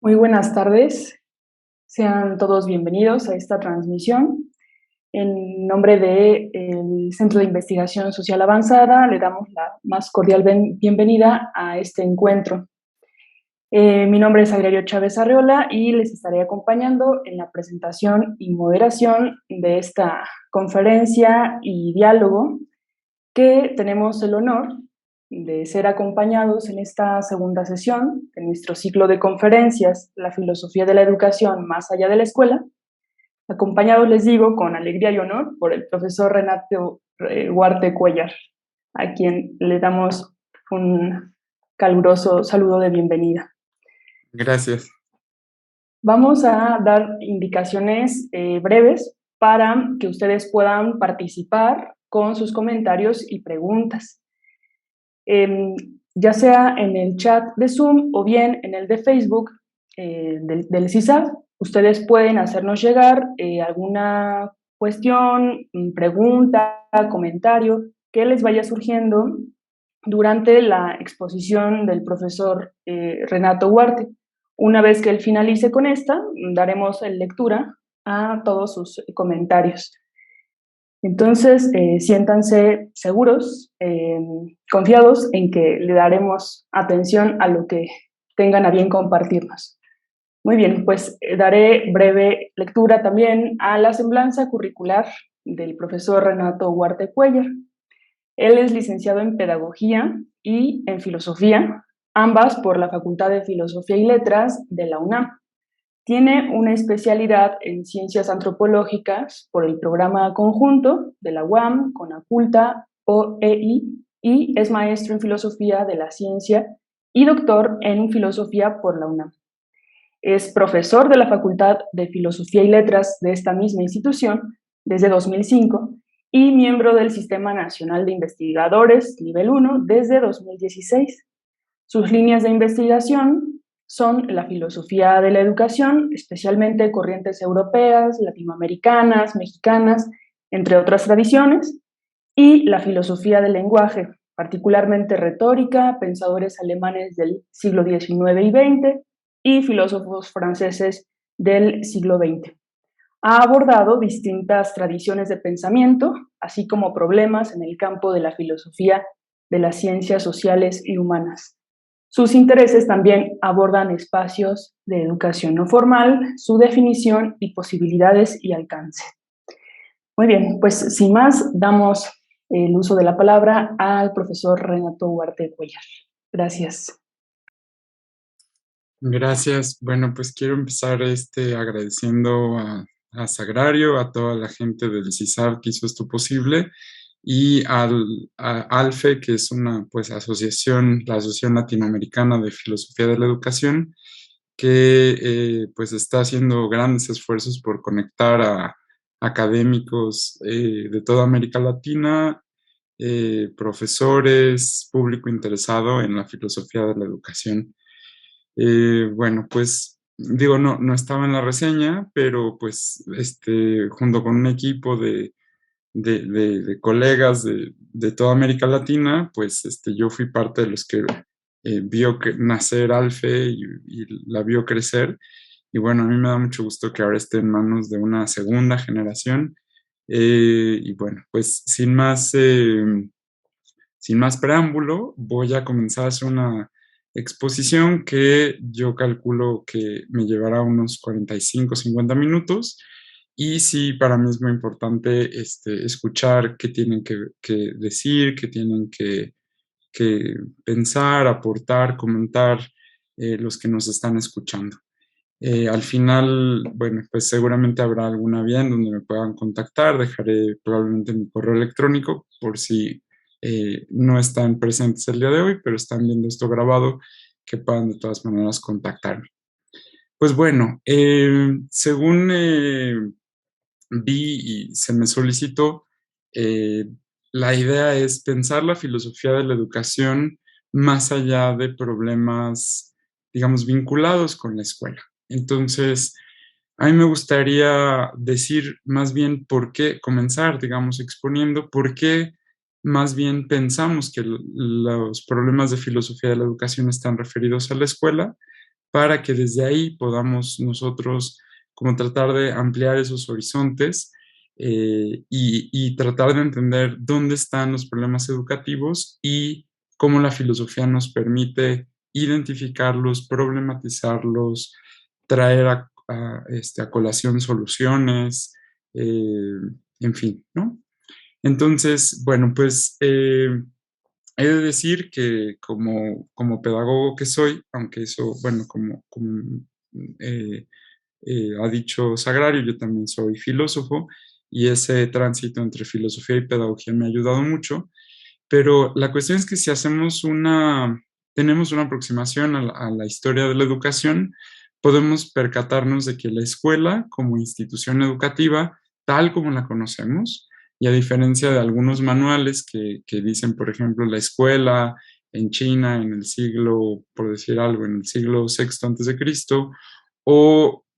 Muy buenas tardes, sean todos bienvenidos a esta transmisión. En nombre del Centro de Investigación Social Avanzada, le damos la más cordial bienvenida a este encuentro. Mi nombre es Agrario Chávez Arreola y les estaré acompañando en la presentación y moderación de esta conferencia y diálogo que tenemos el honor de ser acompañados en esta segunda sesión de nuestro ciclo de conferencias, La filosofía de la educación más allá de la escuela, acompañados, les digo, con alegría y honor por el profesor Renato Huarte Cuellar, a quien le damos un caluroso saludo de bienvenida. Gracias. Vamos a dar indicaciones breves para que ustedes puedan participar con sus comentarios y preguntas. Ya sea en el chat de Zoom o bien en el de Facebook del CISAF, ustedes pueden hacernos llegar alguna cuestión, pregunta, comentario que les vaya surgiendo durante la exposición del profesor Renato Huarte. Una vez que él finalice con esta, daremos lectura a todos sus comentarios. Entonces, siéntanse seguros, confiados en que le daremos atención a lo que tengan a bien compartirnos. Muy bien, pues daré breve lectura también a la semblanza curricular del profesor Renato Huarte Cuellar. Él es licenciado en Pedagogía y en Filosofía, ambas por la Facultad de Filosofía y Letras de la UNAM. Tiene una especialidad en Ciencias Antropológicas por el programa conjunto de la UAM, Conaculta, OEI, y es maestro en Filosofía de la Ciencia y doctor en Filosofía por la UNAM. Es profesor de la Facultad de Filosofía y Letras de esta misma institución desde 2005 y miembro del Sistema Nacional de Investigadores Nivel 1 desde 2016. Sus líneas de investigación son la filosofía de la educación, especialmente corrientes europeas, latinoamericanas, mexicanas, entre otras tradiciones, y la filosofía del lenguaje, particularmente retórica, pensadores alemanes del siglo XIX y XX y filósofos franceses del siglo XX. Ha abordado distintas tradiciones de pensamiento, así como problemas en el campo de la filosofía de las ciencias sociales y humanas. Sus intereses también abordan espacios de educación no formal, su definición y posibilidades y alcance. Muy bien, pues sin más, damos el uso de la palabra al profesor Renato Huarte Cuellar. Gracias. Gracias. Bueno, pues quiero empezar agradeciendo a Sagrario, a toda la gente del CISAR que hizo esto posible, y a ALFE, que es una pues asociación, la Asociación Latinoamericana de Filosofía de la Educación, que pues está haciendo grandes esfuerzos por conectar a académicos de toda América Latina, profesores, público interesado en la filosofía de la educación. Bueno, pues digo, no estaba en la reseña, pero pues junto con un equipo de colegas de toda América Latina, pues yo fui parte de los que vio nacer Alfe y la vio crecer. Y bueno, a mí me da mucho gusto que ahora esté en manos de una segunda generación. Y bueno, pues sin más preámbulo, voy a comenzar a hacer una exposición que yo calculo que me llevará unos 45, 50 minutos. Y sí, para mí es muy importante escuchar qué tienen que decir, qué tienen que pensar, aportar, comentar los que nos están escuchando. Al final, bueno, pues seguramente habrá alguna vía en donde me puedan contactar. Dejaré probablemente mi correo electrónico por si no están presentes el día de hoy, pero están viendo esto grabado, que puedan de todas maneras contactarme. Pues bueno, según vi y se me solicitó, eh, la idea es pensar la filosofía de la educación más allá de problemas, digamos, vinculados con la escuela. Entonces, a mí me gustaría decir más bien por qué, comenzar, digamos, exponiendo por qué más bien pensamos que los problemas de filosofía de la educación están referidos a la escuela, para que desde ahí podamos nosotros como tratar de ampliar esos horizontes y tratar de entender dónde están los problemas educativos y cómo la filosofía nos permite identificarlos, problematizarlos, traer a colación soluciones, en fin, ¿no? Entonces, bueno, pues he de decir que como pedagogo que soy, aunque eso, bueno, como eh, ha dicho Sagrario, yo también soy filósofo y ese tránsito entre filosofía y pedagogía me ha ayudado mucho, pero la cuestión es que si tenemos una aproximación a la historia de la educación, podemos percatarnos de que la escuela como institución educativa, tal como la conocemos, y a diferencia de algunos manuales que dicen, por ejemplo, la escuela en China en el siglo, por decir algo, en el siglo sexto antes de Cristo,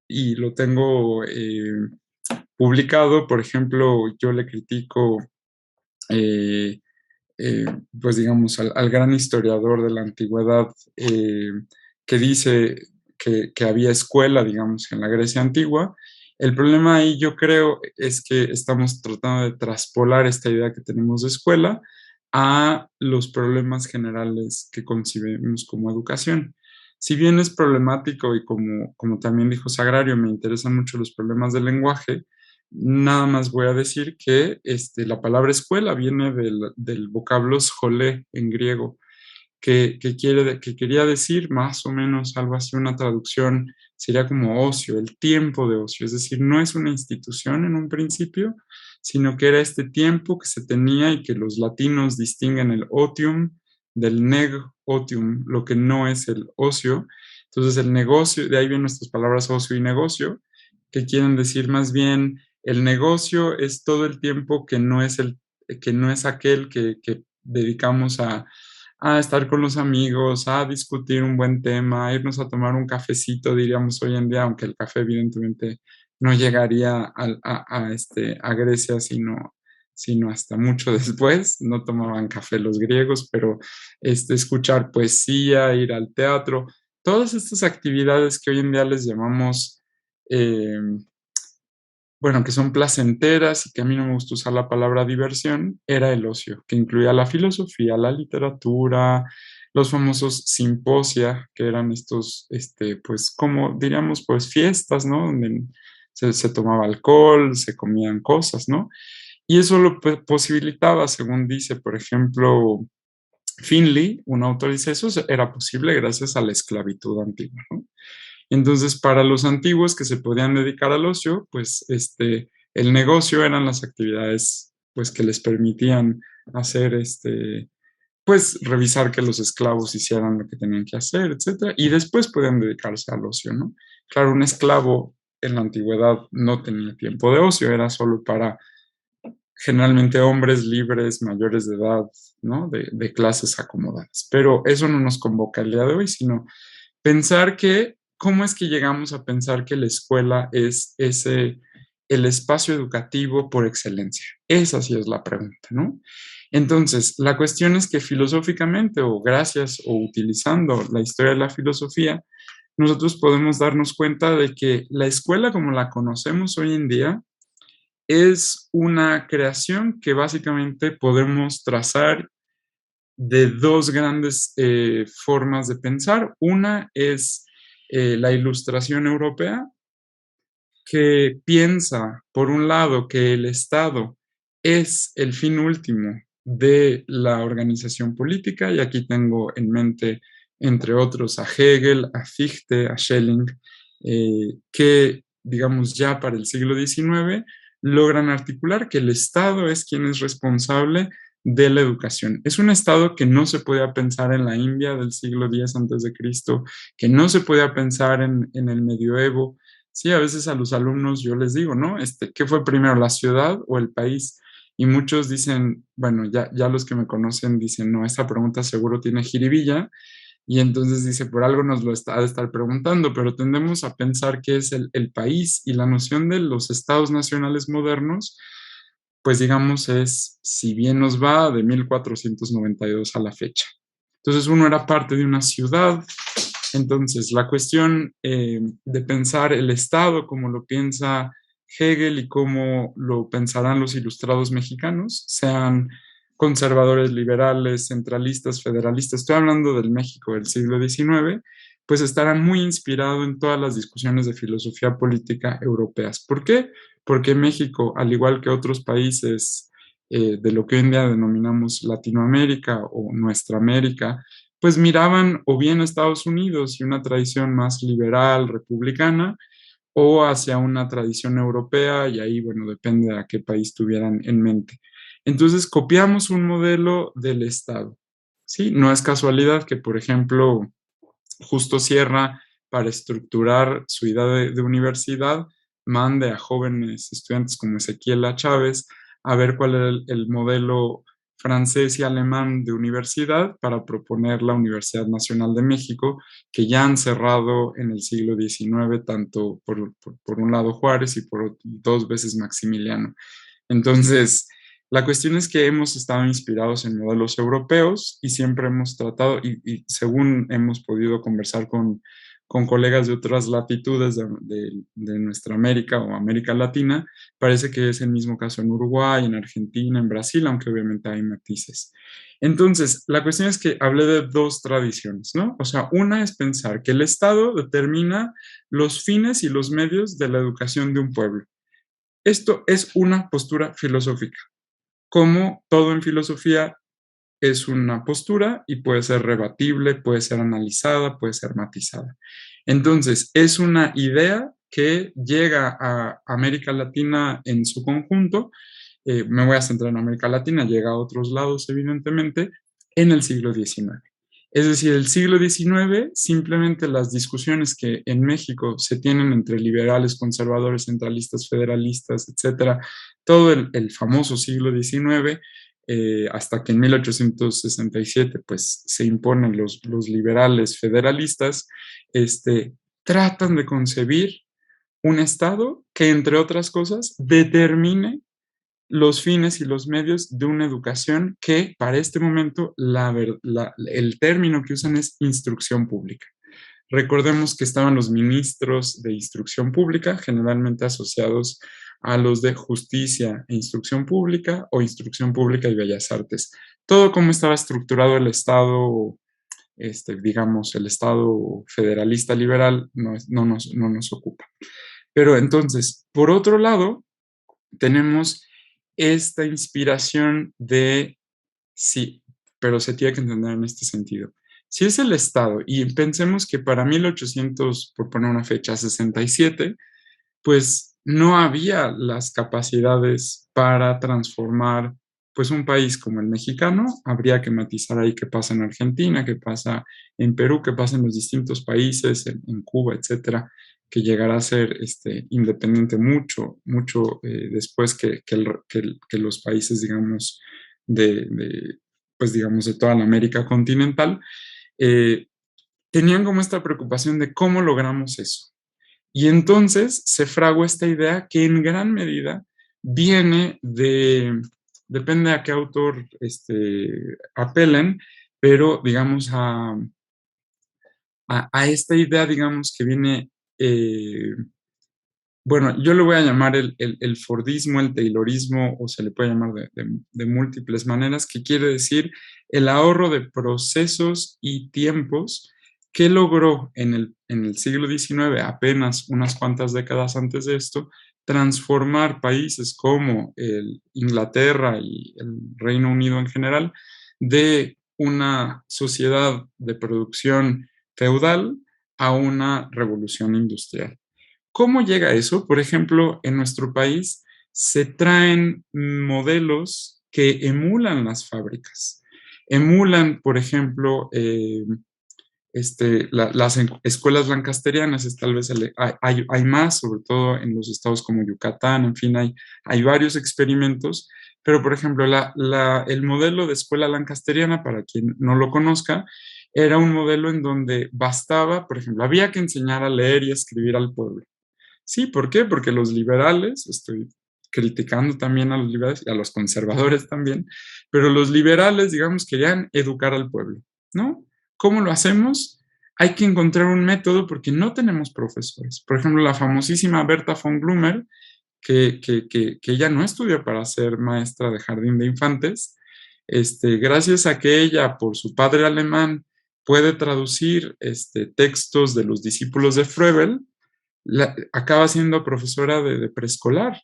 y lo tengo publicado, por ejemplo, yo le critico eh, eh, pues digamos, al gran historiador de la antigüedad que dice que había escuela, digamos, en la Grecia antigua. El problema ahí yo creo es que estamos tratando de traspolar esta idea que tenemos de escuela a los problemas generales que concibimos como educación. Si bien es problemático y como también dijo Sagrario, me interesan mucho los problemas del lenguaje, nada más voy a decir que la palabra escuela viene del vocablo schole en griego, que quería decir más o menos algo así, una traducción sería como ocio, el tiempo de ocio, es decir, no es una institución en un principio, sino que era este tiempo que se tenía y que los latinos distinguen el otium del neg otium, lo que no es el ocio. Entonces el negocio, de ahí vienen nuestras palabras ocio y negocio, que quieren decir más bien el negocio es todo el tiempo que no es aquel que dedicamos a estar con los amigos, a discutir un buen tema, a irnos a tomar un cafecito, diríamos hoy en día, aunque el café evidentemente no llegaría a Grecia, sino hasta mucho después. No tomaban café los griegos, pero escuchar poesía, ir al teatro, todas estas actividades que hoy en día les llamamos eh, bueno, que son placenteras y que a mí no me gusta usar la palabra diversión, era el ocio, que incluía la filosofía, la literatura, los famosos simposia, que eran estos, pues, como diríamos, pues fiestas, ¿no? Donde se tomaba alcohol, se comían cosas, ¿no? Y eso lo posibilitaba, según dice, por ejemplo, Finley, un autor dice, eso era posible gracias a la esclavitud antigua, ¿no? Entonces, para los antiguos que se podían dedicar al ocio, pues el negocio eran las actividades pues que les permitían hacer pues revisar que los esclavos hicieran lo que tenían que hacer, etcétera, y después podían dedicarse al ocio, ¿no? Claro, un esclavo en la antigüedad no tenía tiempo de ocio, era solo para generalmente hombres libres, mayores de edad, ¿no? De clases acomodadas. Pero eso no nos convoca el día de hoy, sino pensar que, ¿cómo es que llegamos a pensar que la escuela es el espacio educativo por excelencia? Esa sí es la pregunta, ¿no? Entonces, la cuestión es que filosóficamente o gracias o utilizando la historia de la filosofía, nosotros podemos darnos cuenta de que la escuela como la conocemos hoy en día es una creación que básicamente podemos trazar de dos grandes formas de pensar. Una es la ilustración europea, que piensa, por un lado, que el Estado es el fin último de la organización política, y aquí tengo en mente, entre otros, a Hegel, a Fichte, a Schelling, que, digamos, ya para el siglo XIX logran articular que el Estado es quien es responsable de la educación. Es un Estado que no se podía pensar en la India del siglo X antes de Cristo, que no se podía pensar en el medioevo. Sí, a veces a los alumnos yo les digo, ¿no? ¿Qué fue primero, la ciudad o el país? Y muchos dicen, bueno, ya los que me conocen dicen, no, esta pregunta seguro tiene jiribilla, y entonces dice, por algo nos lo ha de estar preguntando, pero tendemos a pensar que es el país, y la noción de los estados nacionales modernos, pues digamos es, si bien nos va, de 1492 a la fecha. Entonces uno era parte de una ciudad, Entonces, la cuestión de pensar el Estado como lo piensa Hegel y cómo lo pensarán los ilustrados mexicanos, sean conservadores, liberales, centralistas, federalistas, estoy hablando del México del siglo XIX, pues estará muy inspirado en todas las discusiones de filosofía política europeas. ¿Por qué? Porque México, al igual que otros países de lo que hoy en día denominamos Latinoamérica o Nuestra América, pues miraban o bien a Estados Unidos y una tradición más liberal, republicana, o hacia una tradición europea, y ahí, bueno, depende de a qué país tuvieran en mente. Entonces, copiamos un modelo del Estado, ¿sí? No es casualidad que, por ejemplo, Justo Sierra, para estructurar su idea de universidad, mande a jóvenes estudiantes como Ezequiel A. Chávez a ver cuál era el modelo francés y alemán de universidad para proponer la Universidad Nacional de México, que ya han cerrado en el siglo XIX, tanto por un lado Juárez y por dos veces Maximiliano. Entonces, la cuestión es que hemos estado inspirados en modelos europeos y siempre hemos tratado, y según hemos podido conversar con colegas de otras latitudes de nuestra América o América Latina, parece que es el mismo caso en Uruguay, en Argentina, en Brasil, aunque obviamente hay matices. Entonces, la cuestión es que hablé de dos tradiciones, ¿no? O sea, una es pensar que el Estado determina los fines y los medios de la educación de un pueblo. Esto es una postura filosófica. Como todo en filosofía es una postura y puede ser rebatible, puede ser analizada, puede ser matizada. Entonces, es una idea que llega a América Latina en su conjunto. Me voy a centrar en América Latina, llega a otros lados, evidentemente, en el siglo XIX. Es decir, el siglo XIX, simplemente las discusiones que en México se tienen entre liberales, conservadores, centralistas, federalistas, etcétera, todo el famoso siglo XIX, hasta que en 1867 pues, se imponen los liberales federalistas, tratan de concebir un Estado que, entre otras cosas, determine los fines y los medios de una educación que para este momento el término que usan es instrucción pública. Recordemos que estaban los ministros de instrucción pública, generalmente asociados a los de justicia e instrucción pública o instrucción pública y bellas artes. Todo como estaba estructurado el Estado, digamos, el Estado federalista liberal no nos ocupa. Pero entonces, por otro lado, tenemos esta inspiración de sí, pero se tiene que entender en este sentido. Si es el Estado, y pensemos que para 1800, por poner una fecha, 67, pues no había las capacidades para transformar pues un país como el mexicano. Habría que matizar ahí qué pasa en Argentina, qué pasa en Perú, qué pasa en los distintos países, en Cuba, etcétera, que llegará a ser independiente mucho después que los países, digamos, pues digamos, de toda la América continental, eh, tenían como esta preocupación de cómo logramos eso. Y entonces se fragua esta idea que en gran medida viene depende a qué autor apelen, pero digamos a esta idea, digamos, que viene, bueno, yo le voy a llamar el Fordismo, el Taylorismo, o se le puede llamar de múltiples maneras, que quiere decir el ahorro de procesos y tiempos que logró en el siglo XIX, apenas unas cuantas décadas antes de esto, transformar países como Inglaterra y el Reino Unido en general de una sociedad de producción feudal a una revolución industrial. ¿Cómo llega eso? Por ejemplo, en nuestro país se traen modelos que emulan las fábricas. Emulan, por ejemplo, las escuelas lancasterianas, tal vez hay más, sobre todo en los estados como Yucatán, en fin, hay varios experimentos, pero por ejemplo, el modelo de escuela lancasteriana, para quien no lo conozca, era un modelo en donde bastaba, por ejemplo, había que enseñar a leer y escribir al pueblo. Sí, ¿por qué? Porque los liberales, estoy criticando también a los liberales y a los conservadores también, pero los liberales, digamos, querían educar al pueblo, ¿no? ¿Cómo lo hacemos? hay que encontrar un método porque no tenemos profesores. Por ejemplo, la famosísima Berta von Blumer, que ella no estudió para ser maestra de jardín de infantes, gracias a que ella, por su padre alemán, puede traducir textos de los discípulos de Froebel, acaba siendo profesora de preescolar.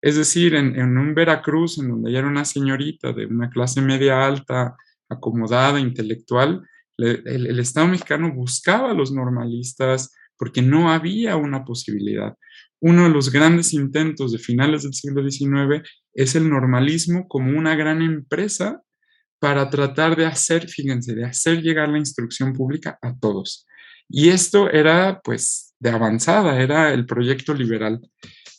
Es decir, en un Veracruz, en donde ella era una señorita de una clase media alta, acomodada, intelectual, el Estado mexicano buscaba a los normalistas porque no había una posibilidad. Uno de los grandes intentos de finales del siglo XIX es el normalismo como una gran empresa para tratar de hacer, fíjense, de hacer llegar la instrucción pública a todos. Y esto era, pues, de avanzada, era el proyecto liberal,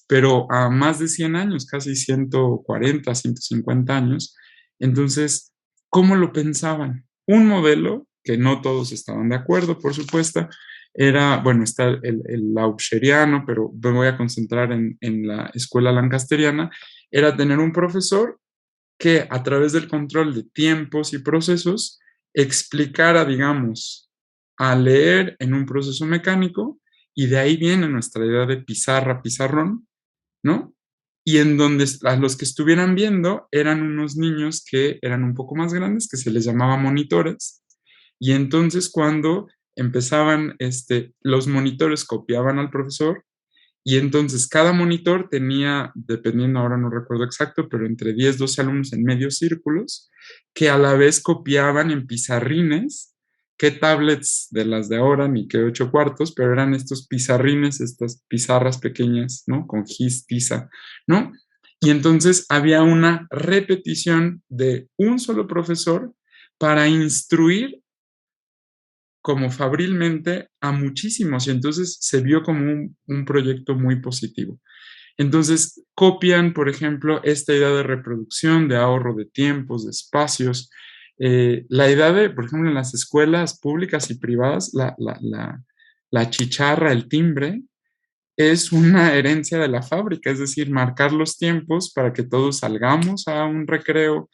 pero a más de 100 años, casi 140, 150 años. Entonces, ¿cómo lo pensaban? Un modelo, que no todos estaban de acuerdo, por supuesto, era, bueno, está el lauscheriano, pero me voy a concentrar en la escuela lancasteriana, era tener un profesor que a través del control de tiempos y procesos explicara, digamos, a leer en un proceso mecánico, y de ahí viene nuestra idea de pizarra, pizarrón, ¿no? Y en donde a los que estuvieran viendo eran unos niños que eran un poco más grandes, que se les llamaba monitores, y entonces cuando empezaban, los monitores copiaban al profesor, y entonces cada monitor tenía, dependiendo, ahora no recuerdo exacto, pero entre 10, 12 alumnos en medios círculos, que a la vez copiaban en pizarrines, qué tablets de las de ahora, ni qué 8 cuartos, pero eran estos pizarrines, estas pizarras pequeñas, ¿no? Con gis, tiza, ¿no? Y entonces había una repetición de un solo profesor para instruir como fabrilmente a muchísimos, y entonces se vio como un proyecto muy positivo. Entonces copian, por ejemplo, esta idea de reproducción, de ahorro de tiempos, de espacios, la idea de, por ejemplo, en las escuelas públicas y privadas, la chicharra, el timbre, es una herencia de la fábrica, es decir, marcar los tiempos para que todos salgamos a un recreo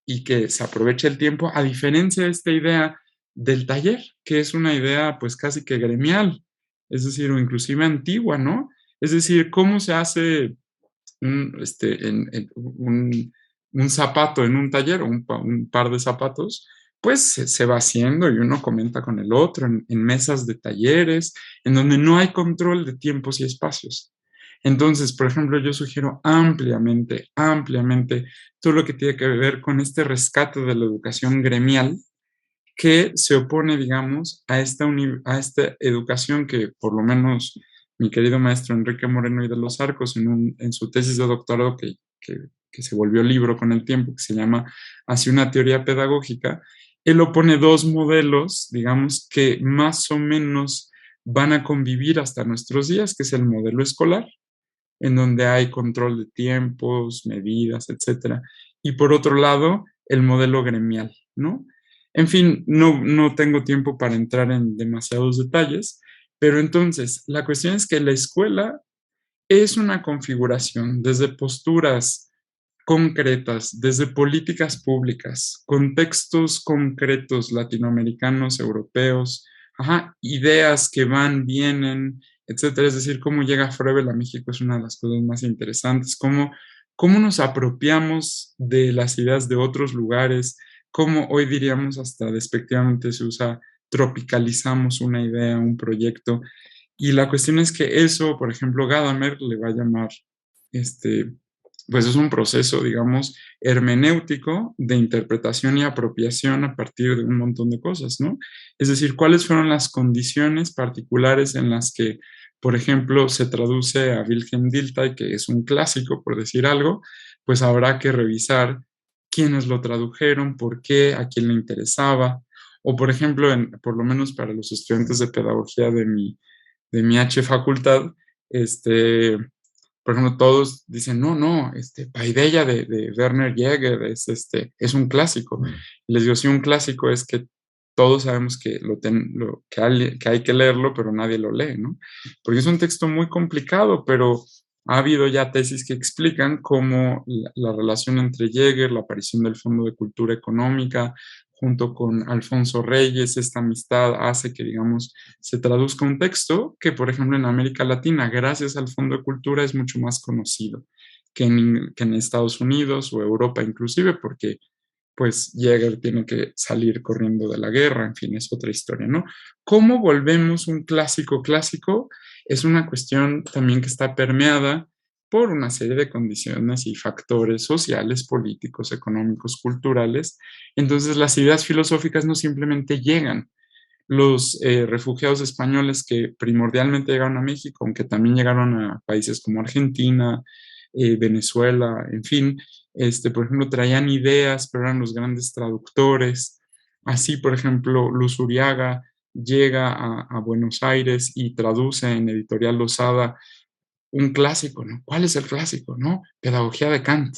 y que se aproveche el tiempo, a diferencia de esta idea del taller, que es una idea pues casi que gremial, es decir, o inclusive antigua, ¿no? Es decir, cómo se hace un zapato en un taller, o un par de zapatos, pues se va haciendo y uno comenta con el otro en mesas de talleres, en donde no hay control de tiempos y espacios. Entonces, por ejemplo, yo sugiero ampliamente, ampliamente todo lo que tiene que ver con este rescate de la educación gremial, que se opone, digamos, a esta educación que por lo menos mi querido maestro Enrique Moreno y de los Arcos, en su tesis de doctorado que se volvió libro con el tiempo, que se llama Hacia una teoría pedagógica, él opone dos modelos, digamos, que más o menos van a convivir hasta nuestros días, que es el modelo escolar, en donde hay control de tiempos, medidas, etcétera. Y por otro lado, el modelo gremial, ¿no? En fin, no tengo tiempo para entrar en demasiados detalles, pero entonces la cuestión es que la escuela es una configuración desde posturas concretas, desde políticas públicas, contextos concretos latinoamericanos, europeos, ajá, ideas que van, vienen, etcétera. Es decir, cómo llega Froebel a México es una de las cosas más interesantes, cómo nos apropiamos de las ideas de otros lugares, cómo hoy diríamos hasta despectivamente se usa, tropicalizamos una idea, un proyecto. Y la cuestión es que eso, por ejemplo, Gadamer le va a llamar, pues es un proceso, digamos, hermenéutico de interpretación y apropiación a partir de un montón de cosas, ¿no? Es decir, cuáles fueron las condiciones particulares en las que, por ejemplo, se traduce a Wilhelm Dilthey, que es un clásico, por decir algo, pues habrá que revisar quiénes lo tradujeron, por qué, a quién le interesaba, o por ejemplo, por lo menos para los estudiantes de pedagogía de mi H facultad, por ejemplo, todos dicen, no, Paideia de Werner Jäger es un clásico. Y les digo, sí, un clásico es que todos sabemos que hay que leerlo, pero nadie lo lee, ¿no? Porque es un texto muy complicado, pero ha habido ya tesis que explican cómo la relación entre Jäger, la aparición del Fondo de Cultura Económica, junto con Alfonso Reyes, esta amistad hace que, digamos, se traduzca un texto que, por ejemplo, en América Latina, gracias al Fondo de Cultura, es mucho más conocido que en Estados Unidos o Europa inclusive, porque pues Jäger tiene que salir corriendo de la guerra, en fin, es otra historia, ¿no? ¿Cómo volvemos un clásico clásico? Es una cuestión también que está permeada por una serie de condiciones y factores sociales, políticos, económicos, culturales. Entonces las ideas filosóficas no simplemente llegan. Los refugiados españoles que primordialmente llegaron a México, aunque también llegaron a países como Argentina, Venezuela, en fin, por ejemplo, traían ideas, pero eran los grandes traductores. Así, por ejemplo, Luz Uriaga llega a Buenos Aires y traduce en Editorial Losada un clásico, ¿no? ¿Cuál es el clásico, no? Pedagogía de Kant.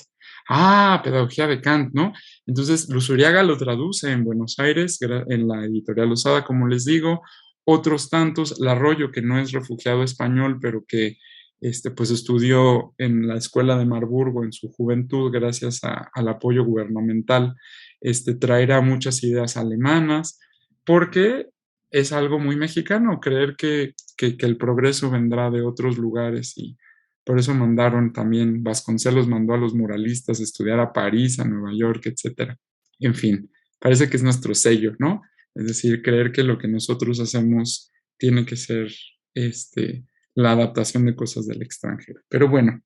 Ah, Pedagogía de Kant, ¿no? Entonces, Luz Uriaga lo traduce en Buenos Aires, en la Editorial Losada, como les digo. Otros tantos, Larroyo, que no es refugiado español, pero que pues estudió en la Escuela de Marburgo en su juventud gracias al apoyo gubernamental, traerá muchas ideas alemanas, porque es algo muy mexicano creer que el progreso vendrá de otros lugares y por eso mandaron también, Vasconcelos mandó a los muralistas a estudiar a París, a Nueva York, etcétera. En fin, parece que es nuestro sello, ¿no? Es decir, creer que lo que nosotros hacemos tiene que ser la adaptación de cosas del extranjero. Pero bueno,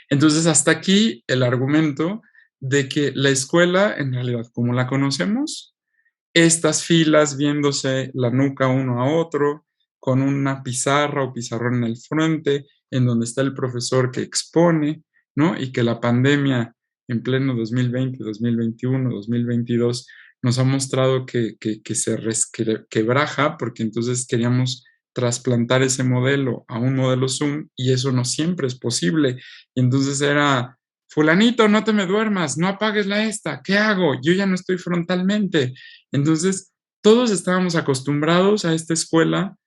entonces hasta aquí el argumento de que la escuela, en realidad, como la conocemos, estas filas viéndose la nuca uno a otro, con una pizarra o pizarrón en el frente, en donde está el profesor que expone, ¿no? Y que la pandemia en pleno 2020, 2021, 2022 nos ha mostrado que se quebraja, porque entonces queríamos trasplantar ese modelo a un modelo Zoom y eso no siempre es posible. Y entonces era, fulanito, no te me duermas, no apagues la esta, ¿qué hago? Yo ya no estoy frontalmente. Entonces, todos estábamos acostumbrados a esta escuela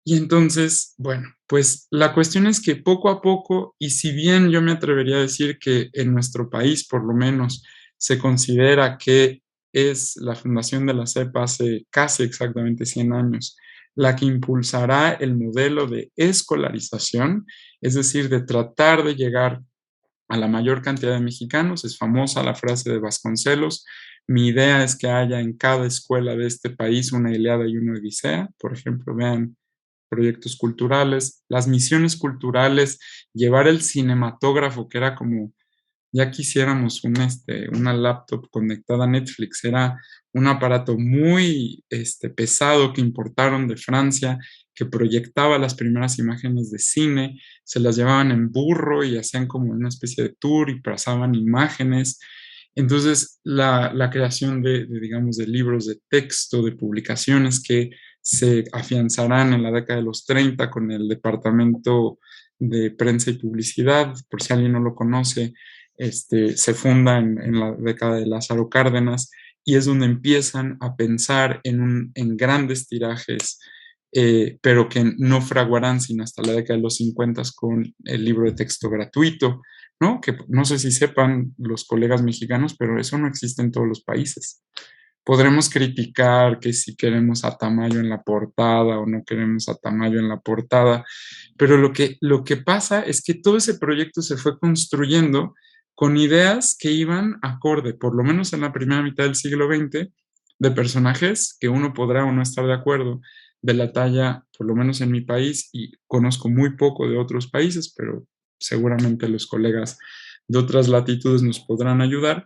y entonces, bueno, pues la cuestión es que poco a poco, y si bien yo me atrevería a decir que en nuestro país por lo menos se considera que es la fundación de la CEP hace casi exactamente 100 años, la que impulsará el modelo de escolarización, es decir, de tratar de llegar a la mayor cantidad de mexicanos. Es famosa la frase de Vasconcelos: mi idea es que haya en cada escuela de este país una Ilíada y una Odisea. Por ejemplo, vean proyectos culturales, las misiones culturales, llevar el cinematógrafo, que era como ya quisiéramos una laptop conectada a Netflix. Era un aparato muy pesado que importaron de Francia, que proyectaba las primeras imágenes de cine, se las llevaban en burro y hacían como una especie de tour y pasaban imágenes. Entonces, la creación digamos, de libros de texto, de publicaciones que se afianzarán en la década de los 30 con el Departamento de Prensa y Publicidad, por si alguien no lo conoce. Se funda en la década de Lázaro Cárdenas y es donde empiezan a pensar en grandes tirajes, pero que no fraguarán sino hasta la década de los 50 con el libro de texto gratuito, ¿no? Que no sé si sepan los colegas mexicanos, pero eso no existe en todos los países. Podremos criticar que si queremos a Tamayo en la portada o no queremos a Tamayo en la portada, pero lo que pasa es que todo ese proyecto se fue construyendo con ideas que iban acorde, por lo menos en la primera mitad del siglo XX, de personajes que uno podrá o no estar de acuerdo, de la talla, por lo menos en mi país, y conozco muy poco de otros países, pero seguramente los colegas de otras latitudes nos podrán ayudar,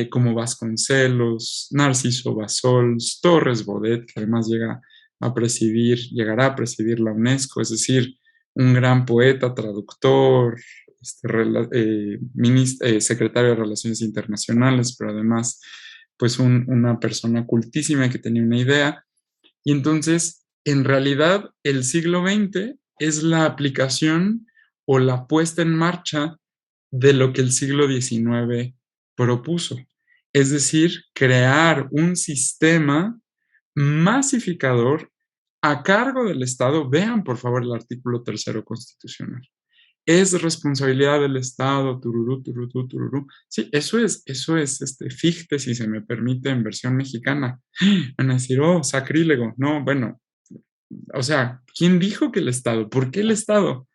como Vasconcelos, Narciso Bassols, Torres Bodet, que además llegará a presidir la UNESCO, es decir, un gran poeta, traductor, secretario de Relaciones Internacionales, pero además, pues una persona cultísima que tenía una idea. Y entonces, en realidad, el siglo XX es la aplicación o la puesta en marcha de lo que el siglo XIX propuso. Es decir, crear un sistema masificador a cargo del Estado. Vean, por favor, el artículo tercero constitucional. es responsabilidad del Estado, tururú, tururú, tururú. Sí, eso es, fichte, si se me permite, en versión mexicana. Van a decir, oh, sacrílego. No, bueno, o sea, ¿quién dijo que el Estado? ¿Por qué el Estado?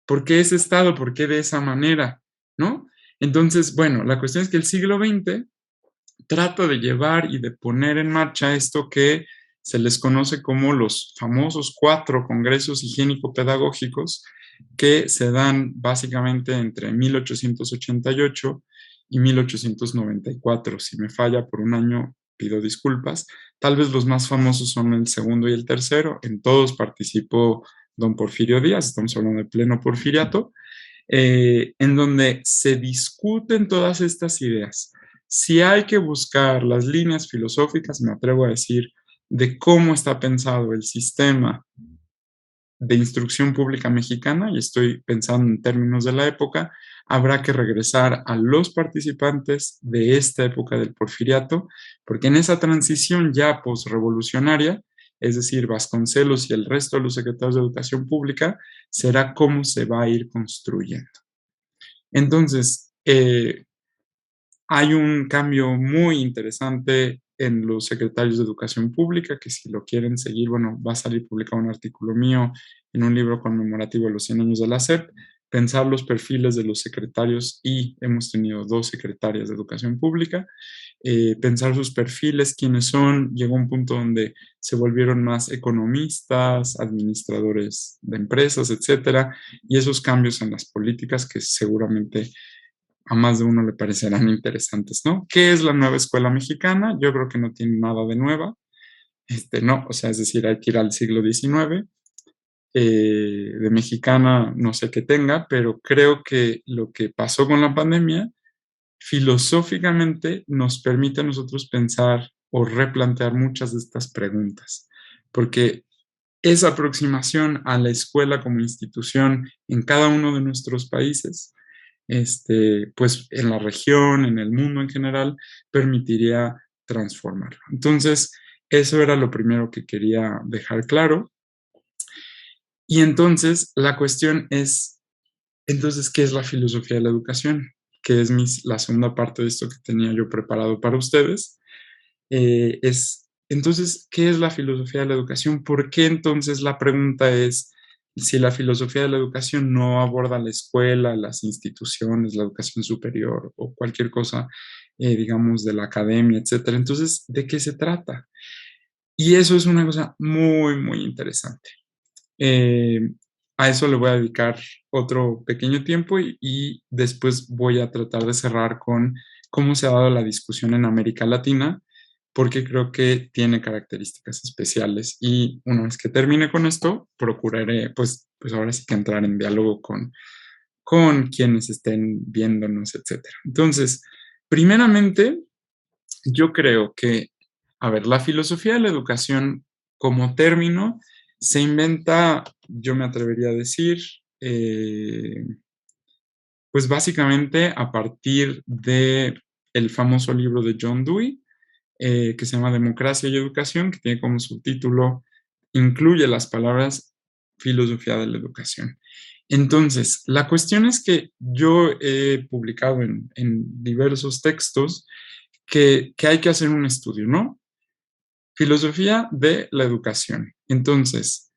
¿Por qué ese Estado? ¿Por qué de esa manera? ¿No? Entonces, bueno, la cuestión es que el siglo XX trata de llevar y de poner en marcha esto que se les conoce como los famosos 4 congresos higiénico-pedagógicos que se dan básicamente entre 1888 y 1894. Si me falla por un año, pido disculpas. Tal vez los más famosos son el segundo y el tercero. En todos participó don Porfirio Díaz, estamos hablando de pleno porfiriato, en donde se discuten todas estas ideas. Si hay que buscar las líneas filosóficas, me atrevo a decir, de cómo está pensado el sistema de instrucción pública mexicana, y estoy pensando en términos de la época, habrá que regresar a los participantes de esta época del porfiriato, porque en esa transición ya posrevolucionaria, es decir, Vasconcelos y el resto de los secretarios de Educación Pública, será cómo se va a ir construyendo. Entonces, hay un cambio muy interesante en los secretarios de Educación Pública, que si lo quieren seguir, bueno, va a salir publicado un artículo mío en un libro conmemorativo de los 100 años de la SEP, pensar los perfiles de los secretarios, y hemos tenido 2 secretarias de Educación Pública, pensar sus perfiles, quiénes son. Llegó un punto donde se volvieron más economistas, administradores de empresas, etcétera, y esos cambios en las políticas que seguramente a más de uno le parecerán interesantes, ¿no? ¿Qué es la nueva escuela mexicana? Yo creo que no tiene nada de nueva, no, o sea, es decir, hay que ir al siglo XIX, de mexicana no sé qué tenga, pero creo que lo que pasó con la pandemia filosóficamente nos permite a nosotros pensar o replantear muchas de estas preguntas, porque esa aproximación a la escuela como institución en cada uno de nuestros países, pues en la región, en el mundo en general, permitiría transformarlo. Entonces, eso era lo primero que quería dejar claro. Y entonces, la cuestión es, entonces, ¿qué es la filosofía de la educación? Que es la segunda parte de esto que tenía yo preparado para ustedes. Entonces, ¿qué es la filosofía de la educación? ¿Por qué entonces la pregunta es si la filosofía de la educación no aborda la escuela, las instituciones, la educación superior o cualquier cosa, digamos, de la academia, etcétera? Entonces, ¿de qué se trata? Y eso es una cosa muy, muy interesante. Eh, a eso le voy a dedicar otro pequeño tiempo, y después voy a tratar de cerrar con cómo se ha dado la discusión en América Latina, porque creo que tiene características especiales. Y una vez que termine con esto, procuraré, pues ahora sí que entrar en diálogo con quienes estén viéndonos, etcétera. Entonces, primeramente, yo creo que, a ver, la filosofía de la educación como término se inventa, yo me atrevería a decir, pues básicamente a partir de el famoso libro de John Dewey, que se llama Democracia y Educación, que tiene como subtítulo, incluye las palabras filosofía de la educación. Entonces, la cuestión es que yo he publicado en diversos textos que hay que hacer un estudio, ¿no? Filosofía de la educación. Entonces,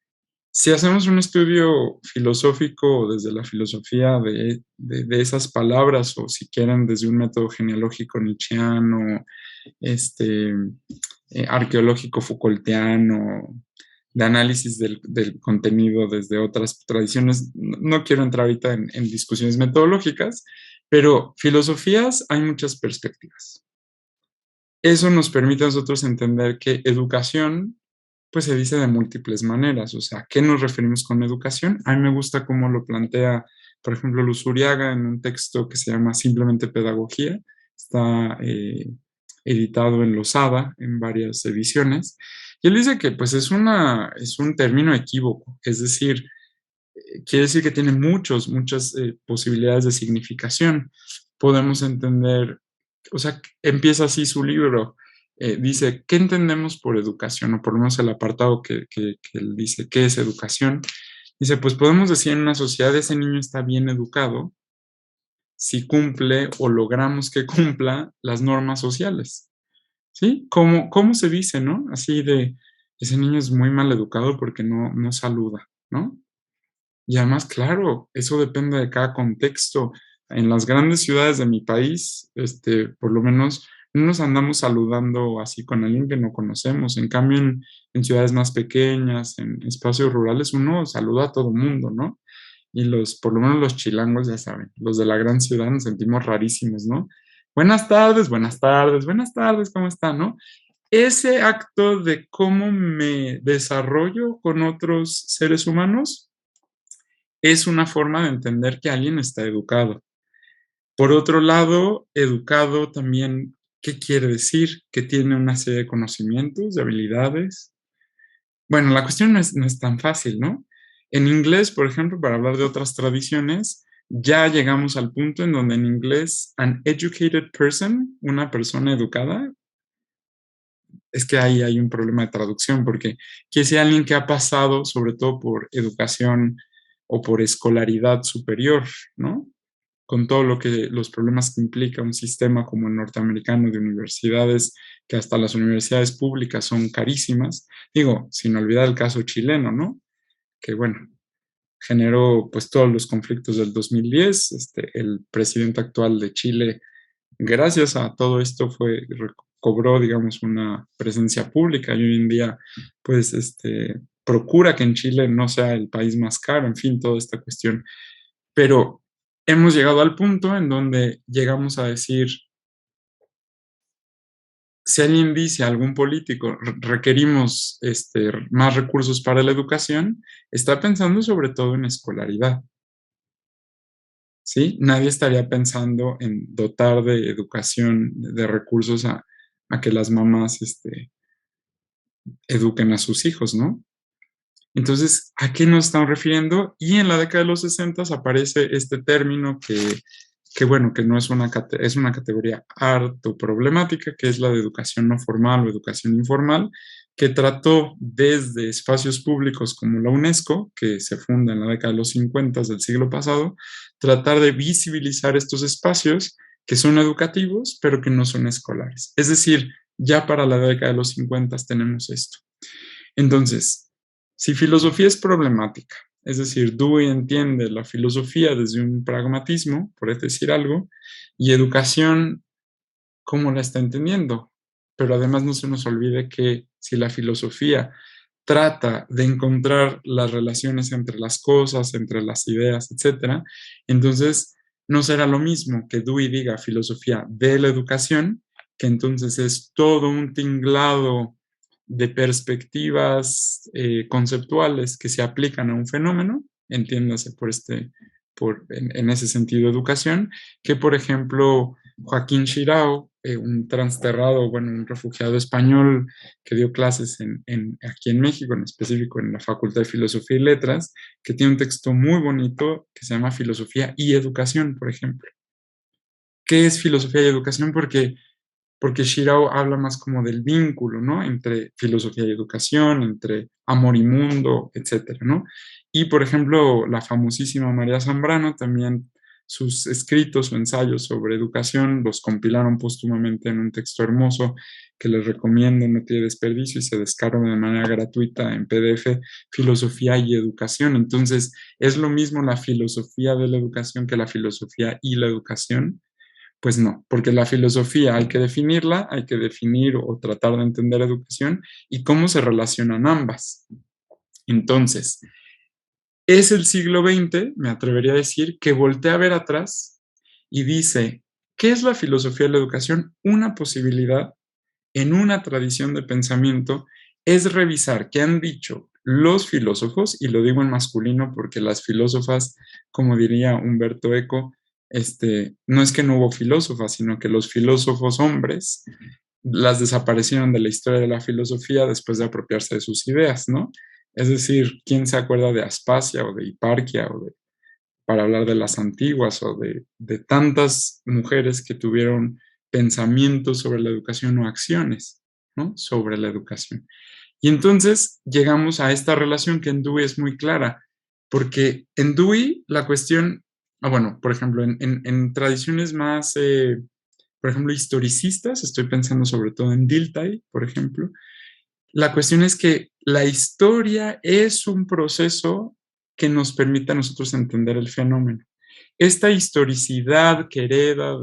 si hacemos un estudio filosófico desde la filosofía de esas palabras, o si quieren desde un método genealógico nietzscheano, arqueológico Foucaultiano, de análisis del contenido desde otras tradiciones, no quiero entrar ahorita en discusiones metodológicas, pero filosofías hay muchas perspectivas. Eso nos permite a nosotros entender que educación, pues se dice de múltiples maneras. O sea, ¿qué nos referimos con educación? A mí me gusta cómo lo plantea, por ejemplo, Luzuriaga en un texto que se llama Simplemente Pedagogía. Está editado en Losada, en varias ediciones. Y él dice que pues es un término equívoco, es decir, quiere decir que tiene muchas posibilidades de significación. Podemos entender, o sea, empieza así su libro, dice, ¿qué entendemos por educación? O por lo menos el apartado que él dice, ¿qué es educación? Dice, pues podemos decir en una sociedad ese niño está bien educado si cumple o logramos que cumpla las normas sociales, ¿sí? ¿Cómo se dice, no? Así de, ese niño es muy mal educado porque no saluda, ¿no? Y además, claro, eso depende de cada contexto. En las grandes ciudades de mi país, por lo menos, no nos andamos saludando así con alguien que no conocemos. En cambio, en ciudades más pequeñas, en espacios rurales, uno saluda a todo mundo, ¿no? Y por lo menos los chilangos, ya saben, los de la gran ciudad nos sentimos rarísimos, ¿no? Buenas tardes, buenas tardes, buenas tardes, ¿cómo están, no? Ese acto de cómo me desarrollo con otros seres humanos es una forma de entender que alguien está educado. Por otro lado, educado también, ¿qué quiere decir? Que tiene una serie de conocimientos, de habilidades. Bueno, la cuestión no es tan fácil, ¿no? En inglés, por ejemplo, para hablar de otras tradiciones, ya llegamos al punto en donde en inglés, an educated person, una persona educada, es que ahí hay un problema de traducción, porque quiere decir alguien que ha pasado, sobre todo por educación o por escolaridad superior, ¿no? Con todo los problemas que implica un sistema como el norteamericano de universidades, que hasta las universidades públicas son carísimas. Digo, sin olvidar el caso chileno, ¿no? Que bueno, generó pues todos los conflictos del 2010. El presidente actual de Chile, gracias a todo esto, recobró, digamos, una presencia pública y hoy en día, pues, procura que en Chile no sea el país más caro, en fin, toda esta cuestión. Pero hemos llegado al punto en donde llegamos a decir, si alguien dice a algún político, requerimos más recursos para la educación, está pensando sobre todo en escolaridad, ¿sí? Nadie estaría pensando en dotar de educación, de recursos a que las mamás eduquen a sus hijos, ¿no? Entonces, ¿a qué nos estamos refiriendo? Y en la década de los 60 aparece este término que bueno, que no es es una categoría harto problemática, que es la de educación no formal o educación informal, que trató desde espacios públicos como la UNESCO, que se funda en la década de los 50 del siglo pasado, tratar de visibilizar estos espacios que son educativos, pero que no son escolares. Es decir, ya para la década de los 50 tenemos esto. Entonces, si filosofía es problemática, es decir, Dewey entiende la filosofía desde un pragmatismo, por decir algo, y educación, ¿cómo la está entendiendo? Pero además no se nos olvide que si la filosofía trata de encontrar las relaciones entre las cosas, entre las ideas, etcétera, entonces no será lo mismo que Dewey diga filosofía de la educación, que entonces es todo un tinglado de perspectivas conceptuales que se aplican a un fenómeno, entiéndase en ese sentido educación, que por ejemplo Joaquín Xirao, un transterrado, bueno, un refugiado español que dio clases aquí en México, en específico en la Facultad de Filosofía y Letras, que tiene un texto muy bonito que se llama Filosofía y Educación, por ejemplo. ¿Qué es filosofía y educación? Porque Shirao habla más como del vínculo, ¿no? Entre filosofía y educación, entre amor y mundo, etcétera, ¿no? Y, por ejemplo, la famosísima María Zambrano, también sus escritos o ensayos sobre educación los compilaron póstumamente en un texto hermoso que les recomiendo, no tiene desperdicio, y se descarga de manera gratuita en PDF, Filosofía y Educación. Entonces, ¿es lo mismo la filosofía de la educación que la filosofía y la educación? Pues no, porque la filosofía hay que definir o tratar de entender educación y cómo se relacionan ambas. Entonces, es el siglo XX, me atrevería a decir, que voltea a ver atrás y dice, ¿qué es la filosofía de la educación? Una posibilidad en una tradición de pensamiento es revisar qué han dicho los filósofos, y lo digo en masculino porque las filósofas, como diría Humberto Eco, no es que no hubo filósofas, sino que los filósofos hombres las desaparecieron de la historia de la filosofía después de apropiarse de sus ideas, ¿no? Es decir, ¿quién se acuerda de Aspasia o de Hiparquia para hablar de las antiguas o de tantas mujeres que tuvieron pensamientos sobre la educación o acciones, ¿no? Sobre la educación. Y entonces llegamos a esta relación que en Dewey es muy clara. porque en Dewey la cuestión, bueno, por ejemplo, en tradiciones más, por ejemplo, historicistas, estoy pensando sobre todo en Dilthey, por ejemplo, la cuestión es que la historia es un proceso que nos permite a nosotros entender el fenómeno. Esta historicidad que hereda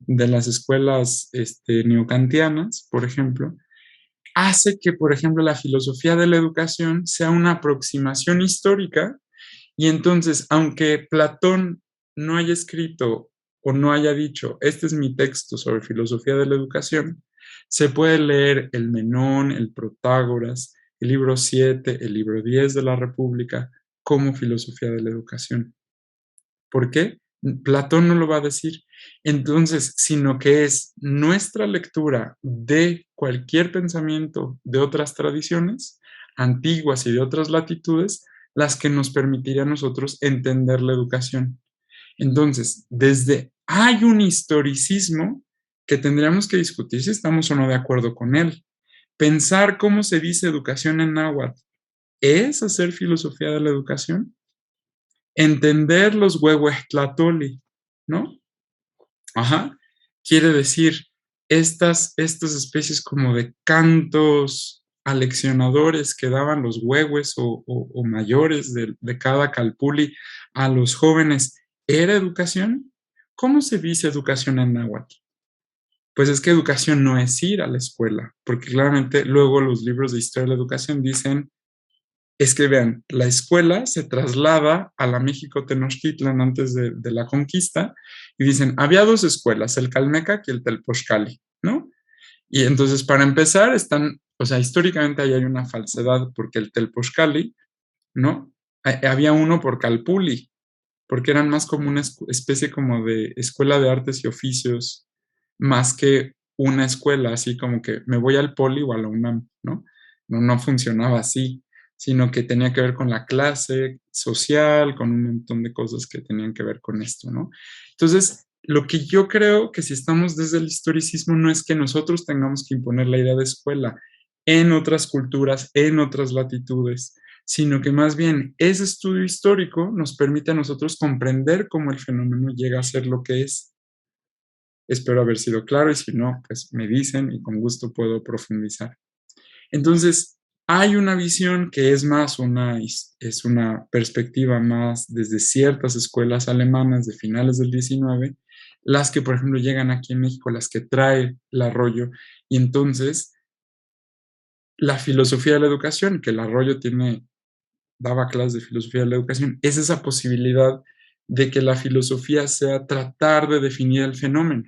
de las escuelas neokantianas, por ejemplo, hace que, por ejemplo, la filosofía de la educación sea una aproximación histórica y entonces, aunque Platón no haya escrito o no haya dicho, este es mi texto sobre filosofía de la educación, se puede leer el Menón, el Protágoras, el libro 7, el libro 10 de la República como filosofía de la educación. ¿Por qué? Platón no lo va a decir. Entonces, sino que es nuestra lectura de cualquier pensamiento de otras tradiciones antiguas y de otras latitudes las que nos permitiría a nosotros entender la educación. Entonces, desde hay un historicismo que tendríamos que discutir si estamos o no de acuerdo con él. Pensar cómo se dice educación en náhuatl es hacer filosofía de la educación. Entender los huehuetlatoli, ¿no? Ajá. Quiere decir, estas especies como de cantos aleccionadores que daban los huehues o mayores de cada calpuli a los jóvenes, ¿era educación? ¿Cómo se dice educación en náhuatl? Pues es que educación no es ir a la escuela, porque claramente luego los libros de historia de la educación dicen es que vean, la escuela se traslada a la México Tenochtitlan antes de la conquista y dicen, había dos escuelas, el Calmecac y el Telpochcali, ¿no? Y entonces para empezar están, o sea, históricamente ahí hay una falsedad porque el Telpochcali, ¿no? Había uno por Calpuli, porque eran más como una especie como de escuela de artes y oficios, más que una escuela, así como que me voy al Poli o a la UNAM, ¿no? No funcionaba así, sino que tenía que ver con la clase social, con un montón de cosas que tenían que ver con esto, ¿no? Entonces, lo que yo creo que si estamos desde el historicismo no es que nosotros tengamos que imponer la idea de escuela en otras culturas, en otras latitudes, sino que más bien ese estudio histórico nos permite a nosotros comprender cómo el fenómeno llega a ser lo que es. Espero haber sido claro y si no, pues me dicen y con gusto puedo profundizar. Entonces, hay una visión que es más es una perspectiva más desde ciertas escuelas alemanas de finales del 19, las que, por ejemplo, llegan aquí en México, las que trae el Arroyo, y entonces la filosofía de la educación, que el Arroyo daba clases de filosofía de la educación, es esa posibilidad de que la filosofía sea tratar de definir el fenómeno.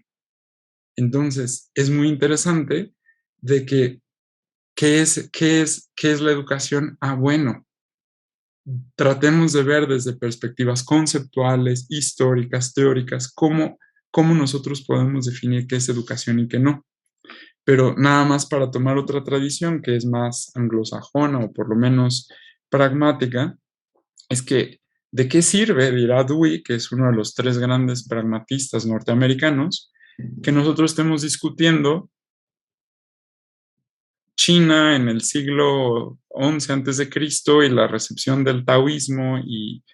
Entonces, es muy interesante de que, ¿qué es la educación? Ah, bueno, tratemos de ver desde perspectivas conceptuales, históricas, teóricas, cómo nosotros podemos definir qué es educación y qué no. Pero nada más para tomar otra tradición que es más anglosajona o por lo menos pragmática, es que, ¿de qué sirve, dirá Dewey, que es uno de los tres grandes pragmatistas norteamericanos, que nosotros estemos discutiendo China en el siglo XI antes de Cristo y la recepción del taoísmo y,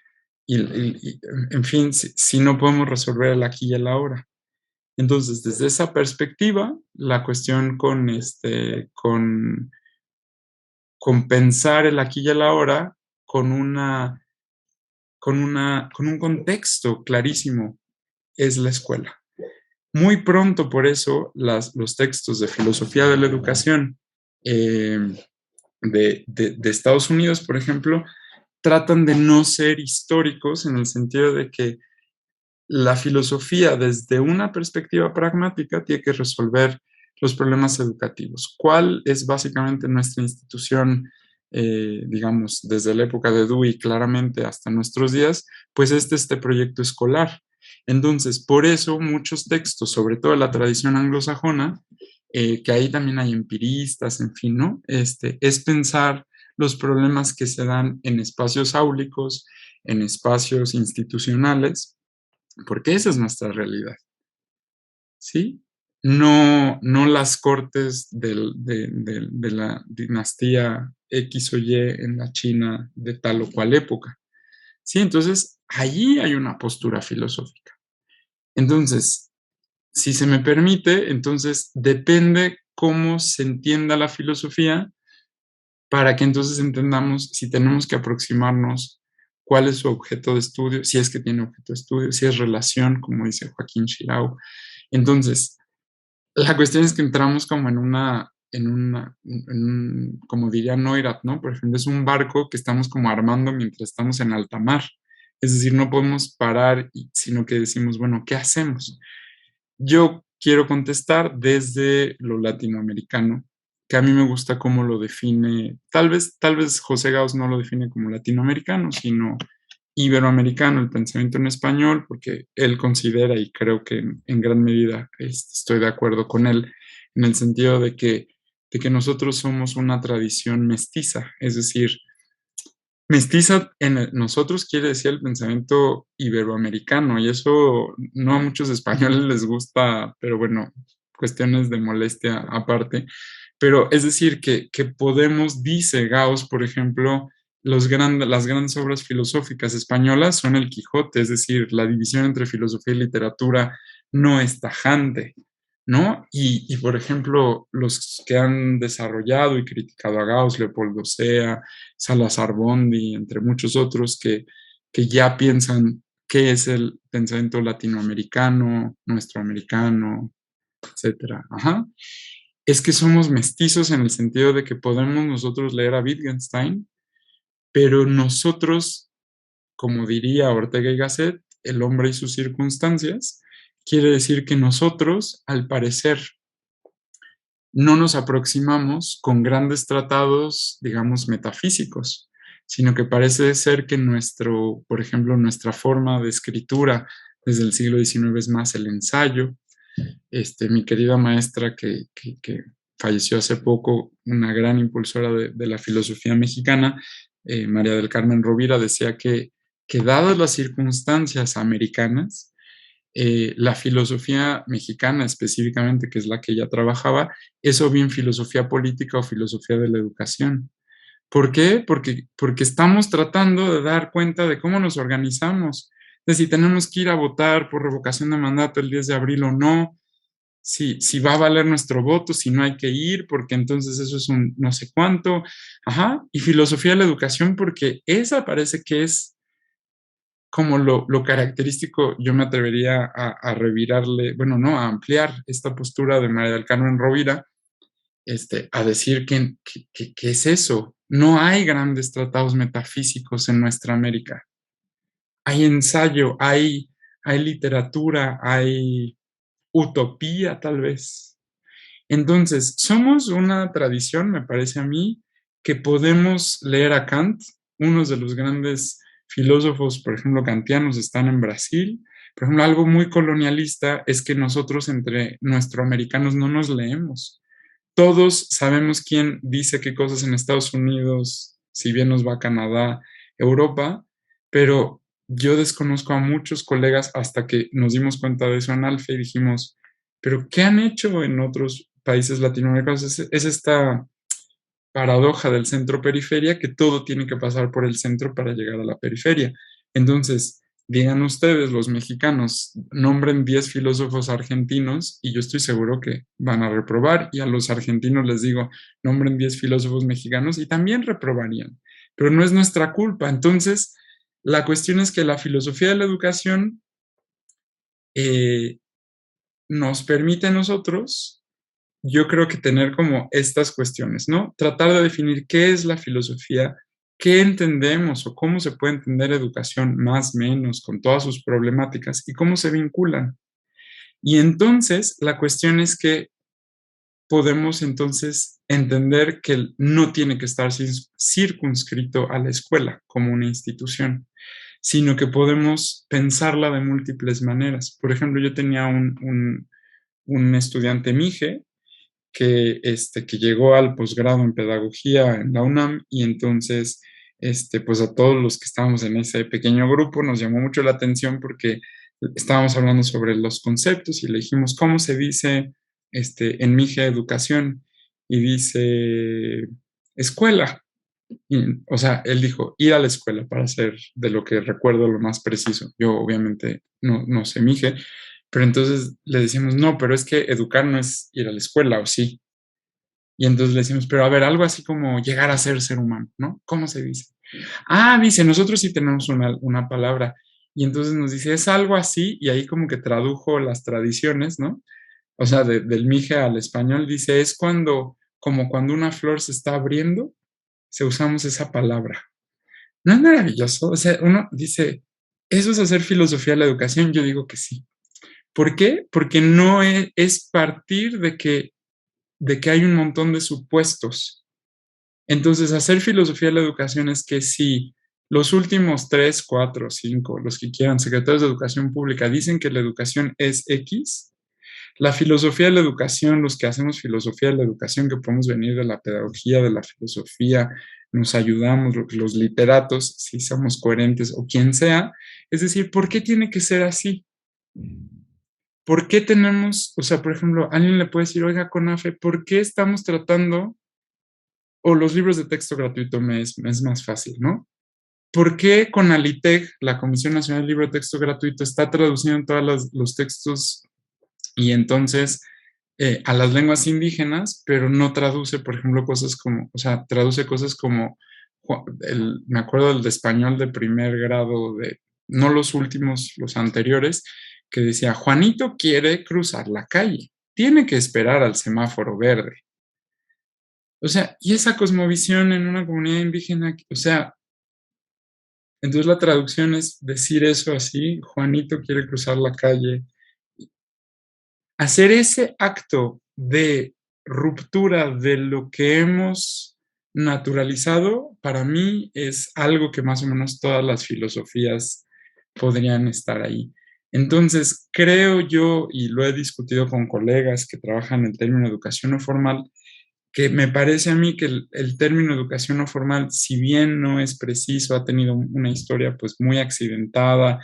en fin, si no podemos resolver el aquí y el ahora? Entonces, desde esa perspectiva, la cuestión con pensar el aquí y el ahora con con un contexto clarísimo es la escuela. Muy pronto, por eso, los textos de filosofía de la educación eh, de Estados Unidos, por ejemplo, tratan de no ser históricos en el sentido de que la filosofía desde una perspectiva pragmática tiene que resolver los problemas educativos. ¿Cuál es básicamente nuestra institución, digamos, desde la época de Dewey claramente hasta nuestros días? Pues este proyecto escolar. Entonces, por eso muchos textos, sobre todo la tradición anglosajona, que ahí también hay empiristas, en fin, ¿no? Es pensar los problemas que se dan en espacios áulicos, en espacios institucionales, porque esa es nuestra realidad, ¿sí? No las cortes de la dinastía X o Y en la China de tal o cual época, ¿sí? Entonces, allí hay una postura filosófica. Entonces, si se me permite, entonces depende cómo se entienda la filosofía para que entonces entendamos si tenemos que aproximarnos cuál es su objeto de estudio, si es que tiene objeto de estudio, si es relación, como dice Joaquín Chirao. Entonces, la cuestión es que entramos como como diría Neurath, ¿no? Por ejemplo, es un barco que estamos como armando mientras estamos en alta mar. Es decir, no podemos parar, sino que decimos, bueno, ¿qué hacemos? Yo quiero contestar desde lo latinoamericano, que a mí me gusta cómo lo define, tal vez José Gauss no lo define como latinoamericano, sino iberoamericano, el pensamiento en español, porque él considera, y creo que en gran medida estoy de acuerdo con él, en el sentido de que nosotros somos una tradición mestiza, es decir, mestiza en nosotros quiere decir el pensamiento iberoamericano, y eso no a muchos españoles les gusta, pero bueno, cuestiones de molestia aparte. Pero es decir, que podemos, dice Gauss, por ejemplo, las grandes obras filosóficas españolas son el Quijote, es decir, la división entre filosofía y literatura no es tajante, ¿no? Por ejemplo, los que han desarrollado y criticado a Gauss, Leopoldo Sea, Salazar Bondi, entre muchos otros que ya piensan qué es el pensamiento latinoamericano, nuestro americano, etcétera. Ajá. Es que somos mestizos en el sentido de que podemos nosotros leer a Wittgenstein, pero nosotros, como diría Ortega y Gasset, el hombre y sus circunstancias, quiere decir que nosotros, al parecer, no nos aproximamos con grandes tratados, digamos, metafísicos, sino que parece ser que por ejemplo, nuestra forma de escritura desde el siglo XIX es más el ensayo. Mi querida maestra que falleció hace poco, una gran impulsora de la filosofía mexicana, María del Carmen Rovira, decía que dadas las circunstancias americanas, la filosofía mexicana específicamente, que es la que ella trabajaba, es o bien filosofía política o filosofía de la educación. ¿Por qué? Porque estamos tratando de dar cuenta de cómo nos organizamos, de si tenemos que ir a votar por revocación de mandato el 10 de abril o no, si va a valer nuestro voto, si no hay que ir, porque entonces eso es un no sé cuánto. Ajá, y filosofía de la educación, porque esa parece que es como lo característico, yo me atrevería a revirarle, bueno, no, a ampliar esta postura de María del Carmen Rovira, a decir que es eso. No hay grandes tratados metafísicos en nuestra América. Hay ensayo, hay literatura, hay utopía tal vez. Entonces, somos una tradición, me parece a mí, que podemos leer a Kant. Unos de los grandes filósofos, por ejemplo, kantianos, están en Brasil. Por ejemplo, algo muy colonialista es que nosotros entre nuestroamericanos no nos leemos. Todos sabemos quién dice qué cosas en Estados Unidos, si bien nos va a Canadá, Europa, pero yo desconozco a muchos colegas hasta que nos dimos cuenta de eso en Alfa y dijimos, pero ¿qué han hecho en otros países latinoamericanos? Es esta paradoja del centro-periferia, que todo tiene que pasar por el centro para llegar a la periferia. Entonces, digan ustedes, los mexicanos, nombren 10 filósofos argentinos y yo estoy seguro que van a reprobar, y a los argentinos les digo, nombren 10 filósofos mexicanos y también reprobarían, pero no es nuestra culpa. Entonces, la cuestión es que la filosofía de la educación nos permite a nosotros, yo creo que tener como estas cuestiones, ¿no? Tratar de definir qué es la filosofía, qué entendemos o cómo se puede entender educación más o menos con todas sus problemáticas y cómo se vinculan. Y entonces la cuestión es que podemos entonces entender que no tiene que estar circunscrito a la escuela como una institución, sino que podemos pensarla de múltiples maneras. Por ejemplo, yo tenía un estudiante MIGE que llegó al posgrado en pedagogía en la UNAM, y entonces, pues a todos los que estábamos en ese pequeño grupo nos llamó mucho la atención porque estábamos hablando sobre los conceptos y le dijimos, ¿cómo se dice en MIGE educación? Y dice, escuela. O sea, él dijo, ir a la escuela para ser de lo que recuerdo lo más preciso. Yo obviamente no sé Mije, pero entonces le decimos, no, pero es que educar no es ir a la escuela, ¿o sí? Y entonces le decimos, pero a ver, algo así como llegar a ser humano, ¿no? ¿Cómo se dice? Ah, dice, nosotros sí tenemos una palabra. Y entonces nos dice, es algo así, y ahí como que tradujo las tradiciones, ¿no? O sea, del Mije al español, dice, es cuando, como cuando una flor se está abriendo, se usamos esa palabra. ¿No es maravilloso? O sea, uno dice, ¿eso es hacer filosofía de la educación? Yo digo que sí. ¿Por qué? Porque no es partir de que hay un montón de supuestos. Entonces, hacer filosofía de la educación es que si los últimos 3, 4, 5, los que quieran, secretarios de educación pública, dicen que la educación es X, la filosofía de la educación, los que hacemos filosofía de la educación, que podemos venir de la pedagogía, de la filosofía, nos ayudamos, los literatos, si somos coherentes o quien sea, es decir, ¿por qué tiene que ser así? ¿Por qué tenemos, o sea, por ejemplo, alguien le puede decir, oiga, CONAFE, ¿por qué estamos tratando, o los libros de texto gratuito me es más fácil, ¿no? ¿Por qué CONALITEG, la Comisión Nacional de Libro de Texto Gratuito, está traduciendo todos los textos y entonces a las lenguas indígenas, pero no traduce, por ejemplo, cosas como, o sea, traduce cosas como, me acuerdo del de español de primer grado, no los últimos, los anteriores, que decía, Juanito quiere cruzar la calle, tiene que esperar al semáforo verde. O sea, y esa cosmovisión en una comunidad indígena, o sea, entonces la traducción es decir eso así, Juanito quiere cruzar la calle. Hacer ese acto de ruptura de lo que hemos naturalizado, para mí es algo que más o menos todas las filosofías podrían estar ahí. Entonces, creo yo, y lo he discutido con colegas que trabajan en el término educación no formal, que me parece a mí que el término educación no formal, si bien no es preciso, ha tenido una historia pues muy accidentada.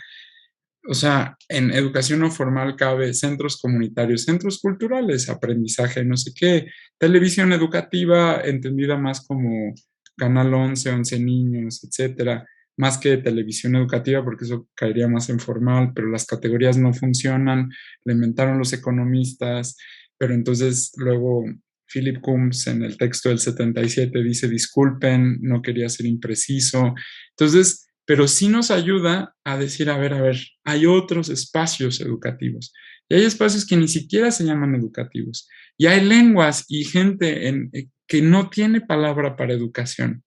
O sea, en educación no formal cabe centros comunitarios, centros culturales, aprendizaje, no sé qué, televisión educativa entendida más como Canal 11, 11 niños, etcétera, más que televisión educativa porque eso caería más en formal, pero las categorías no funcionan, lo inventaron los economistas, pero entonces luego Philip Coombs en el texto del 77 dice, disculpen, no quería ser impreciso. Entonces, pero sí nos ayuda a decir, a ver, hay otros espacios educativos. Y hay espacios que ni siquiera se llaman educativos. Y hay lenguas y gente que no tiene palabra para educación,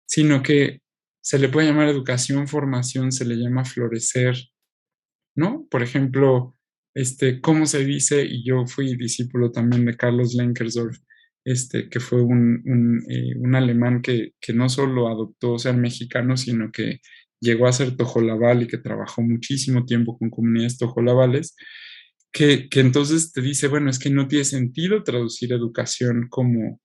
sino que se le puede llamar educación, formación, se le llama florecer, ¿no? Por ejemplo, ¿cómo se dice? Y yo fui discípulo también de Carlos Lenkersdorf, que fue un alemán que no solo adoptó ser mexicano, sino que llegó a ser tojolabal y que trabajó muchísimo tiempo con comunidades tojolabales, que entonces te dice, bueno, es que no tiene sentido traducir educación como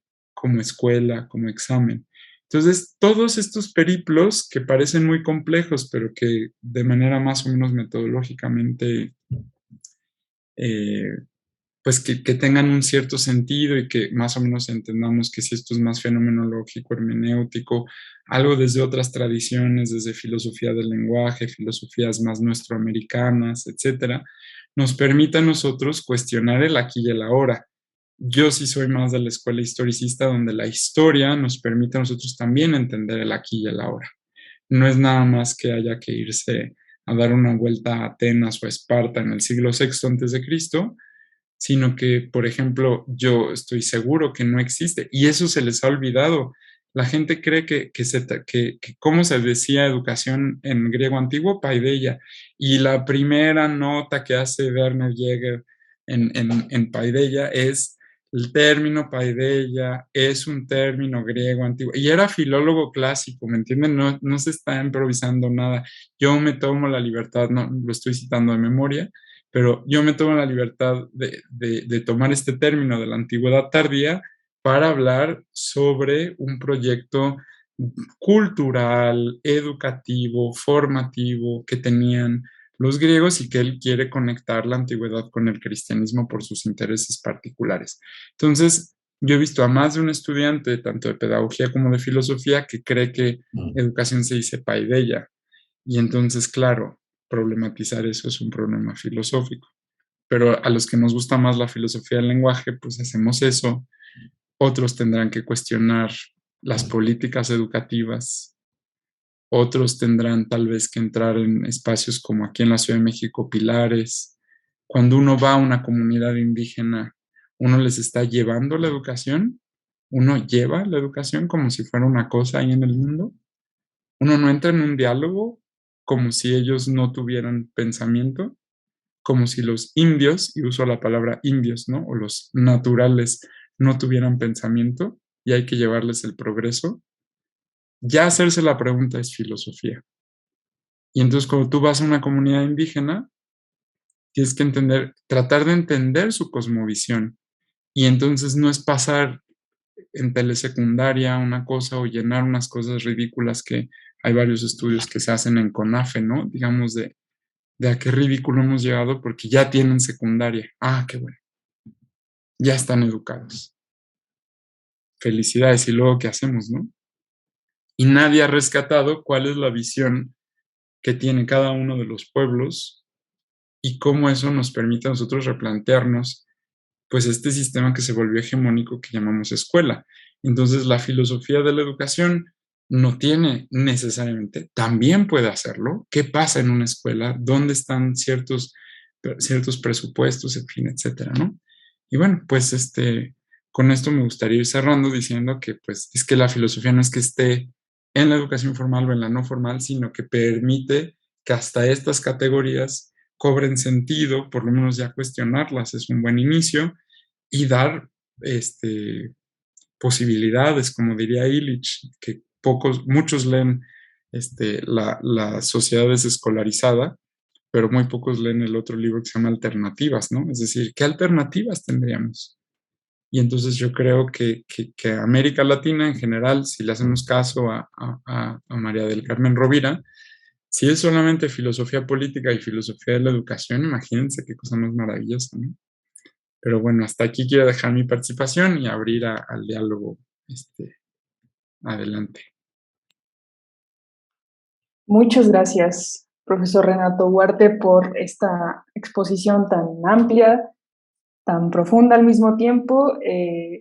escuela, como examen. Entonces, todos estos periplos que parecen muy complejos, pero que de manera más o menos metodológicamente, eh, pues que tengan un cierto sentido y que más o menos entendamos que si esto es más fenomenológico, hermenéutico, algo desde otras tradiciones, desde filosofía del lenguaje, filosofías más nuestroamericanas, etcétera, nos permite a nosotros cuestionar el aquí y el ahora. Yo sí soy más de la escuela historicista, donde la historia nos permite a nosotros también entender el aquí y el ahora. No es nada más que haya que irse a dar una vuelta a Atenas o a Esparta en el siglo VI antes de Cristo, sino que, por ejemplo, yo estoy seguro que no existe y eso se les ha olvidado. La gente cree que ¿cómo se decía educación en griego antiguo? Paideia. Y la primera nota que hace Werner Jäger en Paideia es el término paideia es un término griego antiguo. Y era filólogo clásico, ¿me entienden? No se está improvisando nada. Yo me tomo la libertad, no lo estoy citando de memoria, pero yo me tomo la libertad de tomar este término de la antigüedad tardía para hablar sobre un proyecto cultural, educativo, formativo que tenían los griegos y que él quiere conectar la antigüedad con el cristianismo por sus intereses particulares. Entonces, Yo he visto a más de un estudiante, tanto de pedagogía como de filosofía, que cree que educación se dice paideia. Y entonces, claro, problematizar eso es un problema filosófico. Pero a los que nos gusta más la filosofía del lenguaje, pues hacemos eso. Otros tendrán que cuestionar las políticas educativas. Otros tendrán tal vez que entrar en espacios como aquí en la Ciudad de México, pilares. Cuando uno va a una comunidad indígena, uno les está llevando la educación, uno lleva la educación como si fuera una cosa ahí en el mundo. Uno no entra en un diálogo como si ellos no tuvieran pensamiento, como si los indios, y uso la palabra indios, ¿no? O los naturales no tuvieran pensamiento y hay que llevarles el progreso. Ya hacerse la pregunta es filosofía. Y entonces cuando tú vas a una comunidad indígena, tienes que entender, tratar de entender su cosmovisión. Y entonces no es pasar en telesecundaria una cosa o llenar unas cosas ridículas que hay varios estudios que se hacen en CONAFE, ¿no? Digamos de a qué ridículo hemos llegado porque ya tienen secundaria. Ah, qué bueno. Ya están educados. Felicidades. ¿Y luego qué hacemos, no? Y nadie ha rescatado cuál es la visión que tiene cada uno de los pueblos y cómo eso nos permite a nosotros replantearnos pues este sistema que se volvió hegemónico que llamamos escuela. Entonces la filosofía de la educación no tiene necesariamente, también puede hacerlo. ¿Qué pasa en una escuela? ¿Dónde están ciertos presupuestos, en fin, etcétera, ¿no? Y bueno, pues con esto me gustaría ir cerrando diciendo que pues es que la filosofía no es que esté en la educación formal o en la no formal, sino que permite que hasta estas categorías cobren sentido, por lo menos ya cuestionarlas es un buen inicio, y dar posibilidades, como diría Illich, que muchos leen la sociedad desescolarizada, pero muy pocos leen el otro libro que se llama Alternativas, ¿no? Es decir, ¿qué alternativas tendríamos? Y entonces yo creo que América Latina en general, si le hacemos caso a María del Carmen Rovira, si es solamente filosofía política y filosofía de la educación, imagínense qué cosa más maravillosa, ¿no? Pero bueno, hasta aquí quiero dejar mi participación y abrir al diálogo adelante. Muchas gracias, profesor Renato Huarte, por esta exposición tan amplia, tan profunda al mismo tiempo.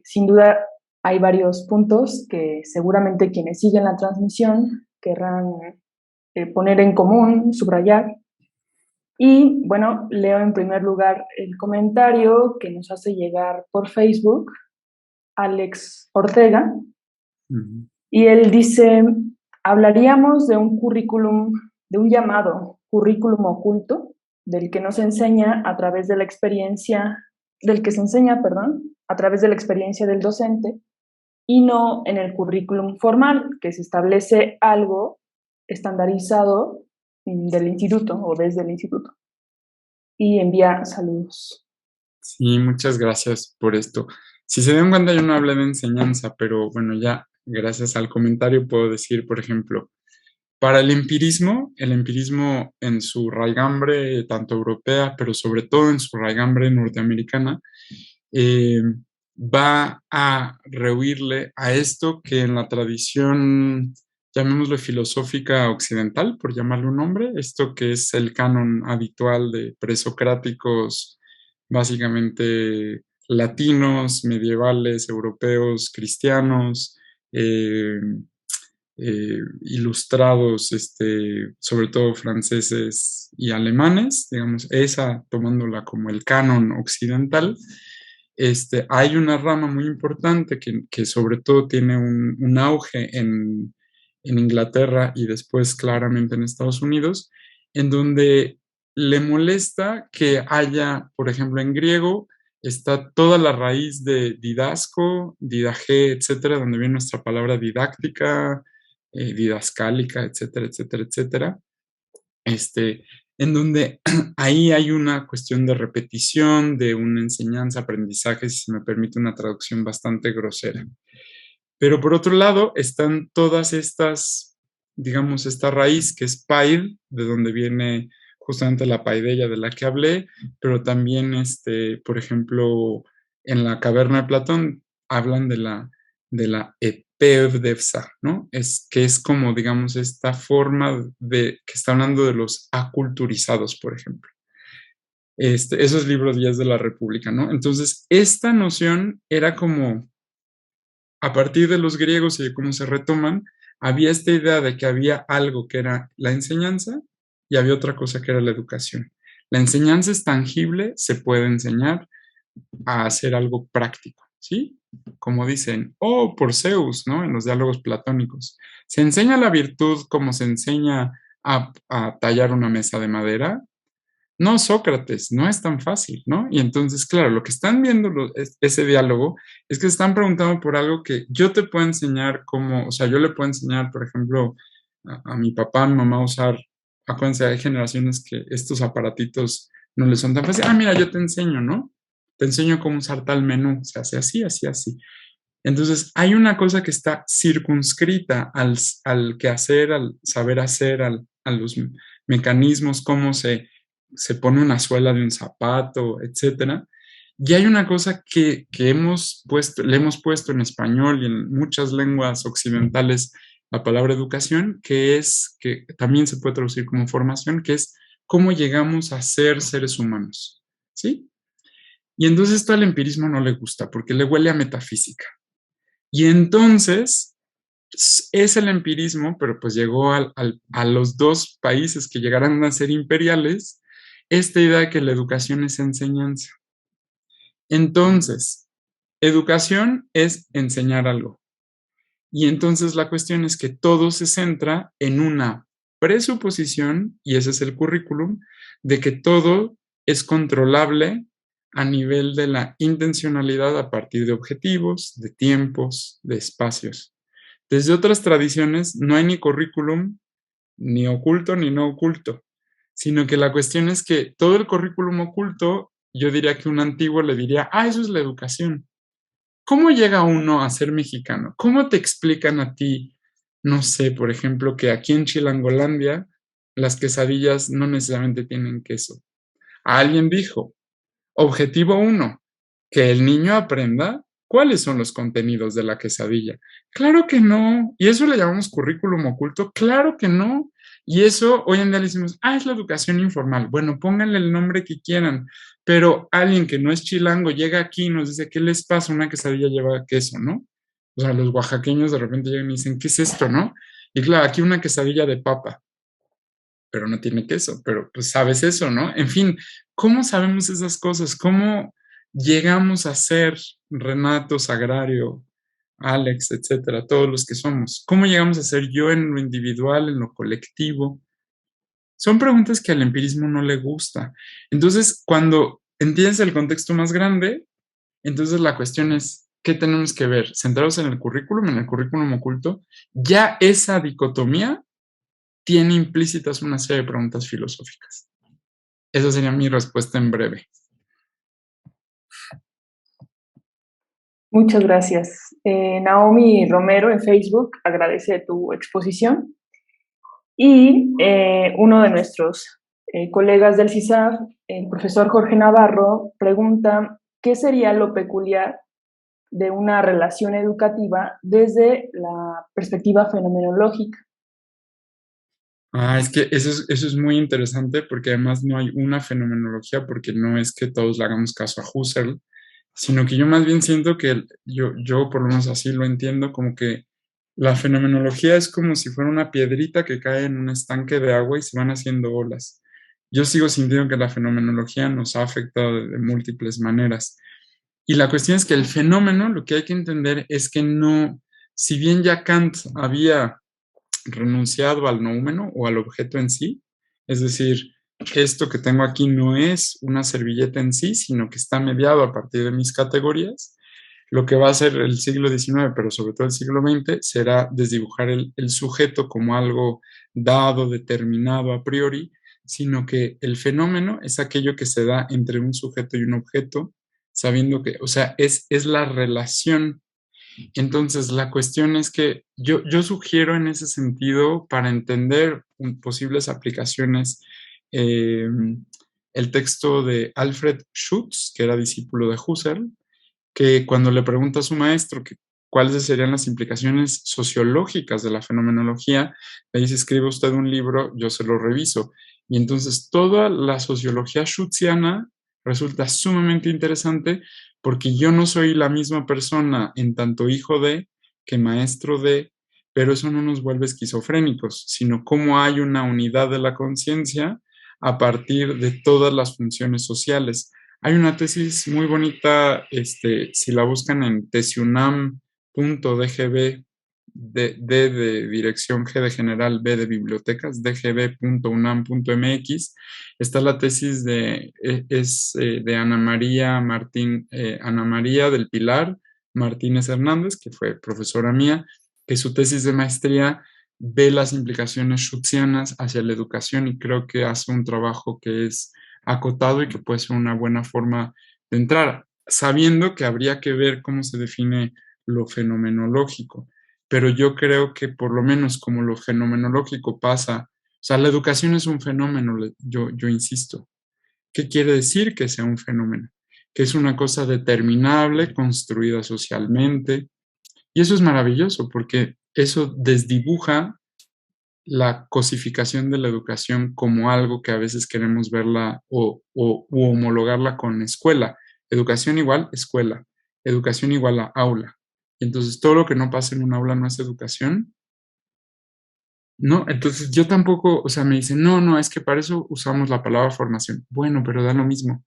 Sin duda hay varios puntos que seguramente quienes siguen la transmisión querrán poner en común, subrayar. Y bueno, leo en primer lugar el comentario que nos hace llegar por Facebook Alex Ortega. Y él dice, hablaríamos de un currículum, de un llamado currículum oculto, del que nos enseña a través de la experiencia, del que se enseña, perdón, a través de la experiencia del docente, y no en el currículum formal, que se establece algo estandarizado del instituto o desde el instituto. Y envía saludos. Sí, muchas gracias por esto. Si se dan cuenta, yo no hablé de enseñanza, pero bueno, ya gracias al comentario puedo decir, por ejemplo, para el empirismo en su raigambre tanto europea, pero sobre todo en su raigambre norteamericana, va a rehuirle a esto que en la tradición, llamémosle filosófica occidental, por llamarle un nombre, esto que es el canon habitual de presocráticos, básicamente latinos, medievales, europeos, cristianos, ilustrados, sobre todo franceses y alemanes, digamos, esa tomándola como el canon occidental. Hay una rama muy importante que sobre todo tiene un auge en Inglaterra y después claramente en Estados Unidos, en donde le molesta que haya, por ejemplo, en griego, está toda la raíz de didasco, didaje, etcétera, donde viene nuestra palabra didáctica, didascálica, etcétera, etcétera, etcétera. En donde ahí hay una cuestión de repetición, de una enseñanza, aprendizaje, si se me permite una traducción bastante grosera. Pero por otro lado están todas estas, digamos, esta raíz que es paid, de donde viene justamente la paideia de la que hablé, pero también, por ejemplo, en la caverna de Platón hablan de la epévdevsa, ¿no? Que es como, digamos, esta forma de que está hablando de los aculturizados, por ejemplo. Esos libros ya es de la República, ¿no? Entonces, esta noción era como, a partir de los griegos y de cómo se retoman, había esta idea de que había algo que era la enseñanza y había otra cosa que era la educación. La enseñanza es tangible, se puede enseñar a hacer algo práctico, ¿sí? Como dicen, oh, por Zeus, ¿no? En los diálogos platónicos. Se enseña la virtud como se enseña a tallar una mesa de madera. No, Sócrates, no es tan fácil, ¿no? Y entonces, claro, lo que están viendo ese diálogo es que están preguntando por algo que yo te puedo enseñar como, o sea, yo le puedo enseñar, por ejemplo, a mi papá, a mi mamá a usar, acuérdense, hay generaciones que estos aparatitos no les son tan fáciles. Ah, mira, yo te enseño, ¿no? Te enseño cómo usar tal menú, se hace así, así, así. Entonces, hay una cosa que está circunscrita al quehacer, al saber hacer, a los mecanismos, cómo se pone una suela de un zapato, etcétera. Y hay una cosa que le hemos puesto en español y en muchas lenguas occidentales la palabra educación, que también se puede traducir como formación, que es cómo llegamos a ser seres humanos, ¿sí? Y entonces esto al empirismo no le gusta porque le huele a metafísica. Y entonces es el empirismo, pero pues llegó a los dos países que llegaran a ser imperiales, esta idea de que la educación es enseñanza. Entonces, educación es enseñar algo. Y entonces la cuestión es que todo se centra en una presuposición, y ese es el currículum, de que todo es controlable a nivel de la intencionalidad a partir de objetivos, de tiempos, de espacios. Desde otras tradiciones no hay ni currículum, ni oculto ni no oculto, sino que la cuestión es que todo el currículum oculto, yo diría que un antiguo le diría, ah, eso es la educación. ¿Cómo llega uno a ser mexicano? ¿Cómo te explican a ti, no sé, por ejemplo, que aquí en Chilangolandia las quesadillas no necesariamente tienen queso? Alguien dijo, objetivo uno, que el niño aprenda cuáles son los contenidos de la quesadilla. Claro que no. ¿Y eso le llamamos currículum oculto? Claro que no. Y eso hoy en día le decimos, ah, es la educación informal. Bueno, pónganle el nombre que quieran, pero alguien que no es chilango llega aquí y nos dice, ¿qué les pasa? Una quesadilla lleva queso, ¿no? O sea, los oaxaqueños de repente llegan y dicen, ¿qué es esto, no? Y claro, aquí una quesadilla de papa, pero no tiene queso, pero pues sabes eso, ¿no? En fin, ¿cómo sabemos esas cosas? ¿Cómo llegamos a ser Renato, Sagrario, Alex, etcétera, todos los que somos? ¿Cómo llegamos a ser yo en lo individual, en lo colectivo? Son preguntas que al empirismo no le gusta. Entonces, cuando entiendes el contexto más grande, entonces la cuestión es, ¿qué tenemos que ver? Centrados en el currículum oculto, ya esa dicotomía tiene implícitas una serie de preguntas filosóficas. Esa sería mi respuesta en breve. Muchas gracias. Naomi Romero en Facebook agradece tu exposición y uno de nuestros colegas del CISAF, el profesor Jorge Navarro, pregunta qué sería lo peculiar de una relación educativa desde la perspectiva fenomenológica. Es que eso es muy interesante porque además no hay una fenomenología, porque no es que todos le hagamos caso a Husserl, sino que yo más bien siento que yo por lo menos así lo entiendo, como que la fenomenología es como si fuera una piedrita que cae en un estanque de agua y se van haciendo olas. Yo sigo sintiendo que la fenomenología nos ha afectado de múltiples maneras. Y la cuestión es que el fenómeno, lo que hay que entender es que no, si bien ya Kant había renunciado al noúmeno o al objeto en sí, es decir, esto que tengo aquí no es una servilleta en sí, sino que está mediado a partir de mis categorías. Lo que va a ser el siglo XIX, pero sobre todo el siglo XX, será desdibujar el sujeto como algo dado, determinado a priori, sino que el fenómeno es aquello que se da entre un sujeto y un objeto, sabiendo que, o sea, es la relación. Entonces, la cuestión es que yo sugiero en ese sentido, para entender posibles aplicaciones, eh, el texto de Alfred Schutz, que era discípulo de Husserl, que cuando le pregunta a su maestro que cuáles serían las implicaciones sociológicas de la fenomenología, le dice, escribe usted un libro, yo se lo reviso. Y entonces toda la sociología schutziana resulta sumamente interesante porque yo no soy la misma persona en tanto hijo de que maestro de, pero eso no nos vuelve esquizofrénicos, sino cómo hay una unidad de la conciencia a partir de todas las funciones sociales. Hay una tesis muy bonita, si la buscan en tesiunam.dgb, D de dirección, G de general, B de bibliotecas, dgb.unam.mx, está la tesis de Ana María Martín, Ana María del Pilar Martínez Hernández, que fue profesora mía, que su tesis de maestría ve las implicaciones schutzianas hacia la educación y creo que hace un trabajo que es acotado y que puede ser una buena forma de entrar, sabiendo que habría que ver cómo se define lo fenomenológico. Pero yo creo que por lo menos como lo fenomenológico pasa, o sea, la educación es un fenómeno, yo insisto. ¿Qué quiere decir que sea un fenómeno? Que es una cosa determinable, construida socialmente, y eso es maravilloso porque eso desdibuja la cosificación de la educación como algo que a veces queremos verla u homologarla con escuela. Educación igual escuela, educación igual a aula. Y entonces todo lo que no pasa en un aula no es educación, ¿no? Entonces yo tampoco, o sea, me dicen, no, no, es que para eso usamos la palabra formación. Bueno, pero da lo mismo.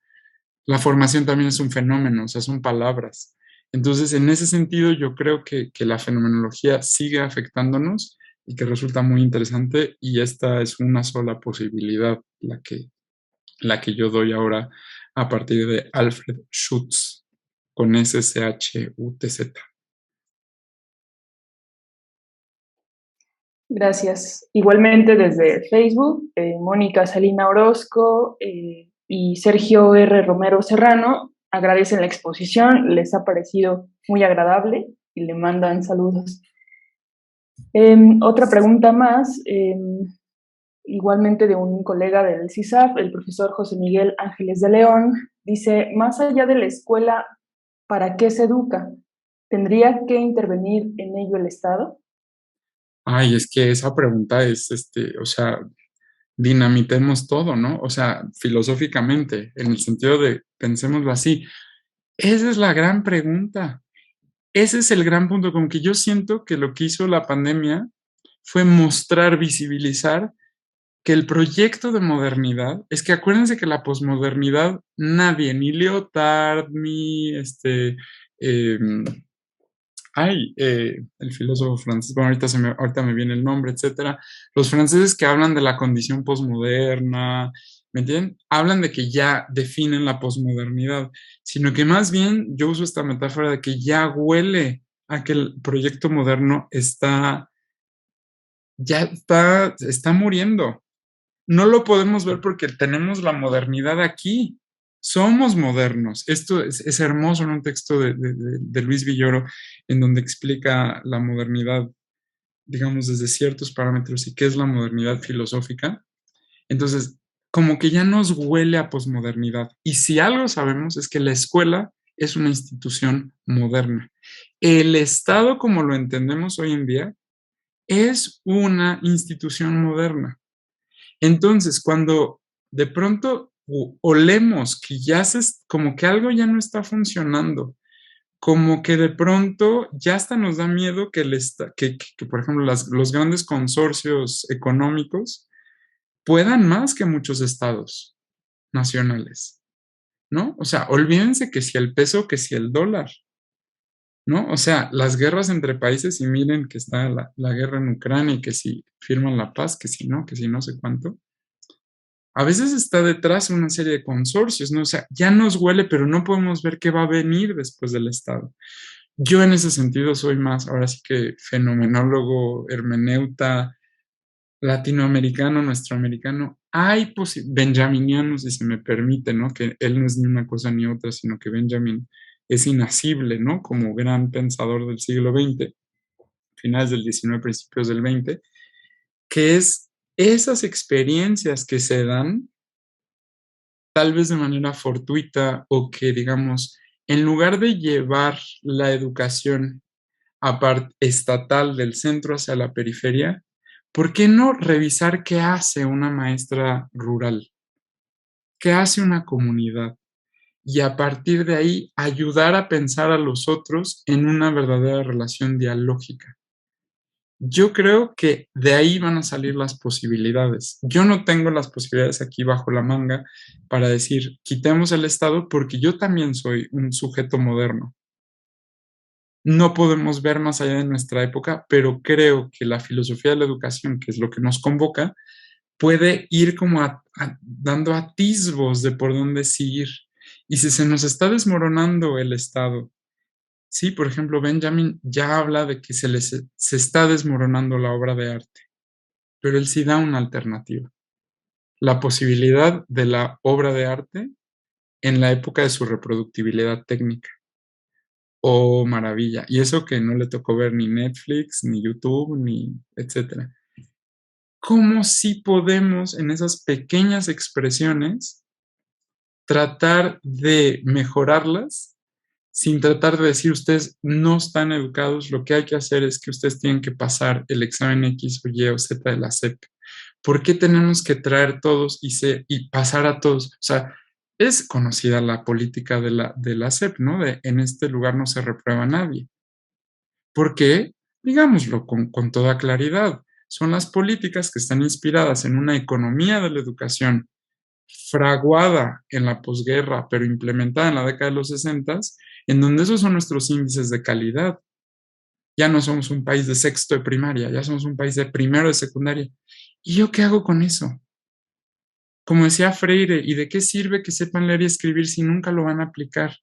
La formación también es un fenómeno, o sea, son palabras. Entonces, en ese sentido, yo creo que la fenomenología sigue afectándonos y que resulta muy interesante y esta es una sola posibilidad, la que yo doy ahora a partir de Alfred Schutz, con SCHUTZ. Gracias. Igualmente desde Facebook, Mónica Salina Orozco y Sergio R. Romero Serrano agradecen la exposición, les ha parecido muy agradable y le mandan saludos. Otra pregunta más, igualmente de un colega del CISAF, el profesor José Miguel Ángeles de León, dice, más allá de la escuela, ¿para qué se educa? ¿Tendría que intervenir en ello el Estado? Ay, es que esa pregunta es, o sea, dinamitemos todo, ¿no? O sea, filosóficamente, en el sentido de, pensémoslo así, esa es la gran pregunta. Ese es el gran punto, como que yo siento que lo que hizo la pandemia fue mostrar, visibilizar que el proyecto de modernidad, es que acuérdense que la posmodernidad, nadie, ni Lyotard, ni eh, el filósofo francés, bueno, ahorita me viene el nombre, etcétera, los franceses que hablan de la condición posmoderna, ¿me entienden? Hablan de que ya definen la posmodernidad, sino que más bien yo uso esta metáfora de que ya huele a que el proyecto moderno está muriendo. No lo podemos ver porque tenemos la modernidad aquí. Somos modernos. Esto es hermoso en un texto de Luis Villoro, en donde explica la modernidad, digamos, desde ciertos parámetros y qué es la modernidad filosófica. Entonces, como que ya nos huele a posmodernidad. Y si algo sabemos es que la escuela es una institución moderna. El Estado, como lo entendemos hoy en día, es una institución moderna. Entonces, cuando de pronto olemos que como que algo ya no está funcionando, como que de pronto ya hasta nos da miedo que, por ejemplo, los grandes consorcios económicos puedan más que muchos estados nacionales, ¿no? O sea, olvídense que si el peso, que si el dólar, ¿no? O sea, las guerras entre países y miren que está la guerra en Ucrania y que si firman la paz, que si no sé cuánto. A veces está detrás una serie de consorcios, ¿no? O sea, ya nos huele, pero no podemos ver qué va a venir después del Estado. Yo en ese sentido soy más, ahora sí que fenomenólogo, hermeneuta, latinoamericano, nuestroamericano. Hay benjaminiano, si se me permite, ¿no? Que él no es ni una cosa ni otra, sino que Benjamin es inasible, ¿no? Como gran pensador del siglo XX, finales del XIX, principios del XX, que es esas experiencias que se dan tal vez de manera fortuita o que, digamos, en lugar de llevar la educación estatal del centro hacia la periferia, ¿por qué no revisar qué hace una maestra rural? ¿Qué hace una comunidad? Y a partir de ahí ayudar a pensar a los otros en una verdadera relación dialógica. Yo creo que de ahí van a salir las posibilidades. Yo no tengo las posibilidades aquí bajo la manga para decir, quitemos el Estado porque yo también soy un sujeto moderno. No podemos ver más allá de nuestra época, pero creo que la filosofía de la educación, que es lo que nos convoca, puede ir como dando atisbos de por dónde seguir. Y si se nos está desmoronando el Estado, sí, por ejemplo, Benjamin ya habla de que se está desmoronando la obra de arte, pero él sí da una alternativa, la posibilidad de la obra de arte en la época de su reproductibilidad técnica. Oh, maravilla. Y eso que no le tocó ver ni Netflix, ni YouTube, ni etcétera. ¿Cómo sí podemos en esas pequeñas expresiones tratar de mejorarlas sin tratar de decir ustedes no están educados? Lo que hay que hacer es que ustedes tienen que pasar el examen X o Y o Z de la SEP. ¿Por qué tenemos que traer todos y pasar a todos? O sea, es conocida la política de la SEP, ¿no? De en este lugar no se reprueba a nadie. ¿Por qué? Digámoslo con toda claridad. Son las políticas que están inspiradas en una economía de la educación fraguada en la posguerra, pero implementada en la década de los 60, en donde esos son nuestros índices de calidad. Ya no somos un país de sexto de primaria, ya somos un país de primero de secundaria. ¿Y yo qué hago con eso? Como decía Freire, ¿y de qué sirve que sepan leer y escribir si nunca lo van a aplicar?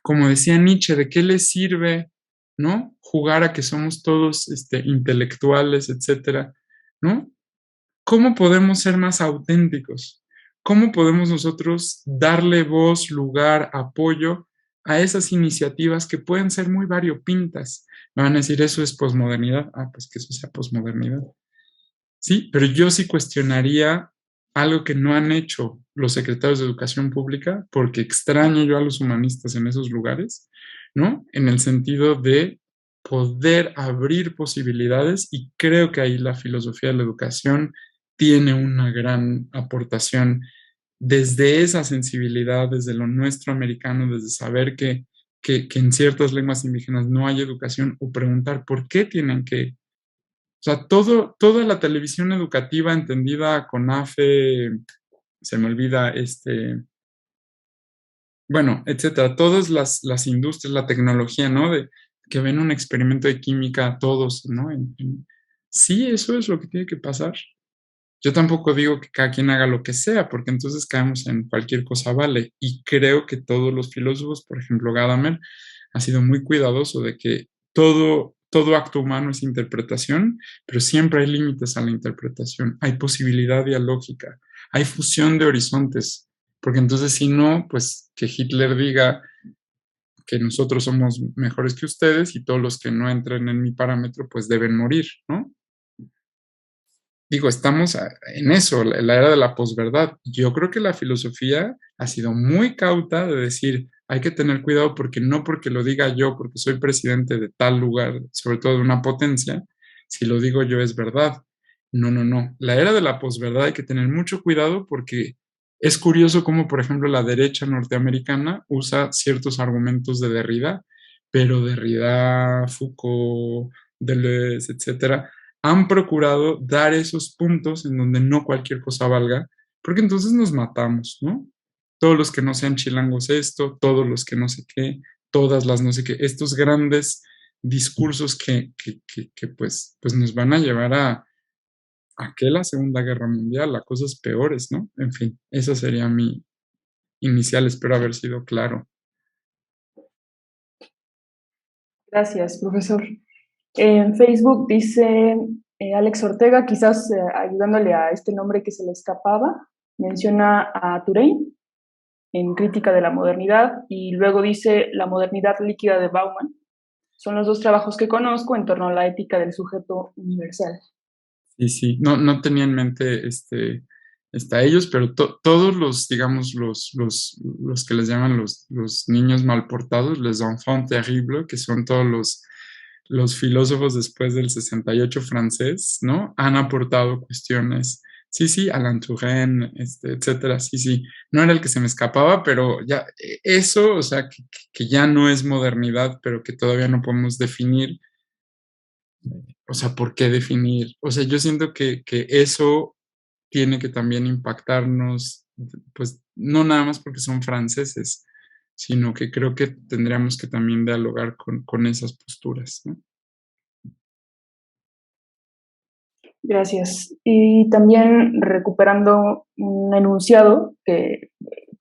Como decía Nietzsche, ¿de qué les sirve, no? Jugar a que somos todos intelectuales, etcétera, ¿no? ¿Cómo podemos ser más auténticos? ¿Cómo podemos nosotros darle voz, lugar, apoyo a esas iniciativas que pueden ser muy variopintas? Me van a decir, ¿eso es posmodernidad? Ah, pues que eso sea posmodernidad. Sí, pero yo sí cuestionaría algo que no han hecho los secretarios de educación pública, porque extraño yo a los humanistas en esos lugares, ¿no? En el sentido de poder abrir posibilidades, y creo que ahí la filosofía de la educación tiene una gran aportación desde esa sensibilidad, desde lo nuestro americano, desde saber que en ciertas lenguas indígenas no hay educación, o preguntar por qué tienen que, o sea, toda la televisión educativa entendida con AFE, se me olvida, bueno, etcétera, todas las industrias, la tecnología, ¿no? De que ven un experimento de química todos, ¿no? Sí, eso es lo que tiene que pasar. Yo tampoco digo que cada quien haga lo que sea, porque entonces caemos en cualquier cosa vale. Y creo que todos los filósofos, por ejemplo, Gadamer, ha sido muy cuidadoso de que todo acto humano es interpretación, pero siempre hay límites a la interpretación. Hay posibilidad dialógica, hay fusión de horizontes, porque entonces si no, pues que Hitler diga que nosotros somos mejores que ustedes y todos los que no entren en mi parámetro, pues deben morir, ¿no? Digo, estamos en eso, la era de la posverdad. Yo creo que la filosofía ha sido muy cauta de decir, hay que tener cuidado porque no porque lo diga yo, porque soy presidente de tal lugar, sobre todo de una potencia, si lo digo yo es verdad. No, no, no. La era de la posverdad hay que tener mucho cuidado porque es curioso cómo, por ejemplo, la derecha norteamericana usa ciertos argumentos de Derrida, pero Derrida, Foucault, Deleuze, etcétera, han procurado dar esos puntos en donde no cualquier cosa valga, porque entonces nos matamos, ¿no? Todos los que no sean chilangos esto, todos los que no sé qué, todas las no sé qué, estos grandes discursos que pues nos van a llevar a que la Segunda Guerra Mundial, a cosas peores, ¿no? En fin, esa sería mi inicial, espero haber sido claro. Gracias, profesor. En Facebook dice Alex Ortega, quizás ayudándole a este nombre que se le escapaba, menciona a Touraine en Crítica de la Modernidad y luego dice La modernidad líquida de Bauman. Son los dos trabajos que conozco en torno a la ética del sujeto universal. Y sí, no tenía en mente está ellos, pero todos los, digamos, los que les llaman los niños mal portados, les enfants terribles, que son todos los filósofos después del 68 francés, ¿no? Han aportado cuestiones. Sí, sí, Alain Touraine, etcétera. Sí, sí. No era el que se me escapaba, pero ya eso, o sea, que ya no es modernidad, pero que todavía no podemos definir. O sea, ¿por qué definir? O sea, yo siento que eso tiene que también impactarnos, pues no nada más porque son franceses, sino que creo que tendríamos que también dialogar con esas posturas, ¿no? Gracias. Y también recuperando un enunciado que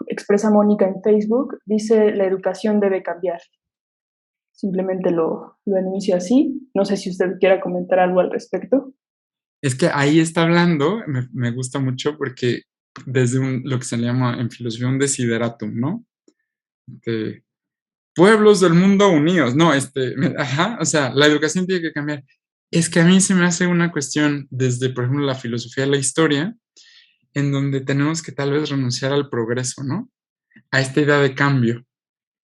expresa Mónica en Facebook, dice, la educación debe cambiar. Simplemente lo enuncia así. No sé si usted quiera comentar algo al respecto. Es que ahí está hablando, me gusta mucho porque desde lo que se llama en filosofía un desideratum, ¿no? De pueblos del mundo unidos, no, ajá, o sea, la educación tiene que cambiar. Es que a mí se me hace una cuestión desde, por ejemplo, la filosofía de la historia, en donde tenemos que tal vez renunciar al progreso, ¿no? A esta idea de cambio.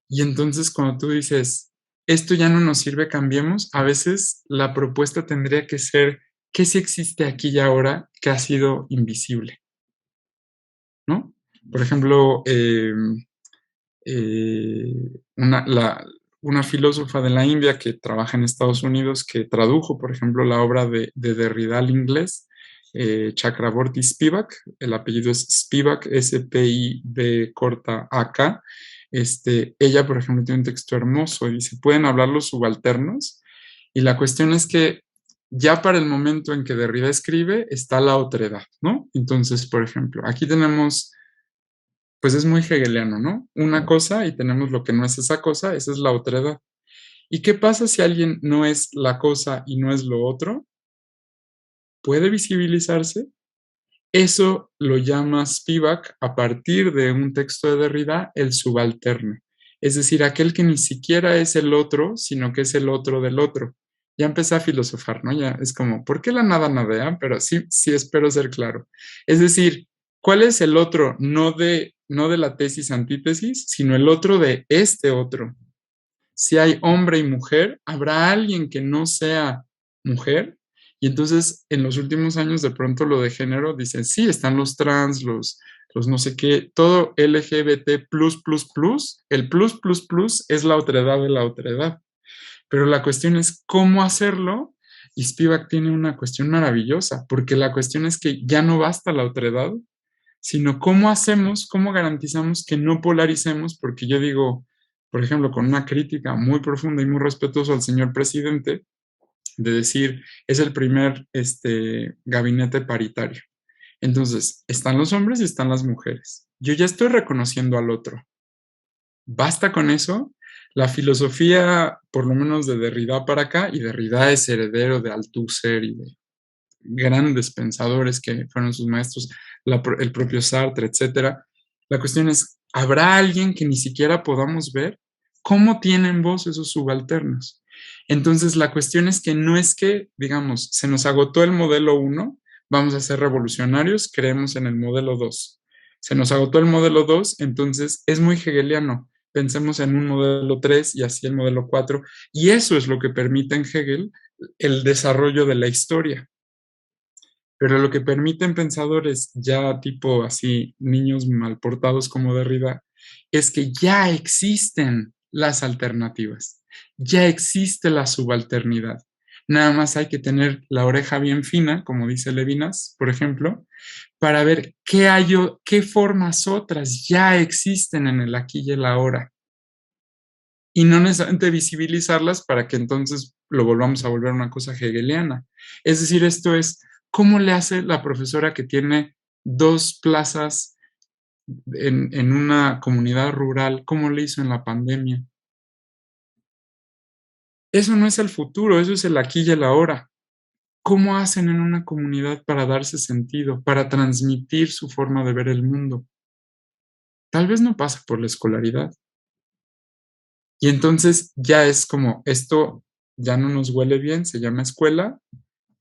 Y entonces cuando tú dices, esto ya no nos sirve, cambiemos, a veces la propuesta tendría que ser, ¿qué sí existe aquí y ahora que ha sido invisible? ¿No? Por ejemplo, eh, una, una filósofa de la India que trabaja en Estados Unidos, que tradujo, por ejemplo, la obra de Derrida al inglés, Chakraborty Spivak, el apellido es Spivak, S-P-I-V corta A-K. Ella, por ejemplo, tiene un texto hermoso y dice, pueden hablar los subalternos, y la cuestión es que ya para el momento en que Derrida escribe está la otredad, ¿no? Entonces, por ejemplo, aquí tenemos, pues es muy hegeliano, ¿no? Una cosa y tenemos lo que no es esa es la otredad. ¿Y qué pasa si alguien no es la cosa y no es lo otro? ¿Puede visibilizarse? Eso lo llama Spivak a partir de un texto de Derrida, el subalterno. Es decir, aquel que ni siquiera es el otro, sino que es el otro del otro. Ya empecé a filosofar, ¿no? Ya es como, ¿por qué la nada nadea? Pero sí, sí espero ser claro. Es decir, ¿cuál es el otro? No de la tesis antítesis, sino el otro de este otro. Si hay hombre y mujer, habrá alguien que no sea mujer. Y entonces en los últimos años de pronto lo de género dicen, sí, están los trans, los no sé qué, todo LGBT el plus es la otredad de la otredad. Pero la cuestión es cómo hacerlo, y Spivak tiene una cuestión maravillosa, porque la cuestión es que ya no basta la otredad, sino cómo hacemos, cómo garantizamos que no polaricemos, porque yo digo, por ejemplo, con una crítica muy profunda y muy respetuosa al señor presidente, de decir, es el primer gabinete paritario. Entonces, están los hombres y están las mujeres. Yo ya estoy reconociendo al otro. ¿Basta con eso? La filosofía, por lo menos de Derrida para acá, y Derrida es heredero de Althusser y de grandes pensadores que fueron sus maestros, el propio Sartre, etcétera. La cuestión es, ¿habrá alguien que ni siquiera podamos ver? ¿Cómo tienen voz esos subalternos? Entonces, la cuestión es que no es que, digamos, se nos agotó el modelo 1, vamos a ser revolucionarios, creemos en el modelo 2. Se nos agotó el modelo 2, entonces es muy hegeliano. Pensemos en un modelo 3 y así el modelo 4, y eso es lo que permite en Hegel el desarrollo de la historia. Pero lo que permiten pensadores ya tipo así, niños mal portados como Derrida, es que ya existen las alternativas, ya existe la subalternidad. Nada más hay que tener la oreja bien fina, como dice Levinas, por ejemplo, para ver qué formas otras ya existen en el aquí y el ahora. Y no necesariamente visibilizarlas para que entonces lo volvamos a volver una cosa hegeliana. Es decir, esto es, ¿cómo le hace la profesora que tiene 2 plazas en una comunidad rural? ¿Cómo le hizo en la pandemia? Eso no es el futuro, eso es el aquí y el ahora. ¿Cómo hacen en una comunidad para darse sentido, para transmitir su forma de ver el mundo? Tal vez no pasa por la escolaridad. Y entonces ya es como, esto ya no nos huele bien, se llama escuela,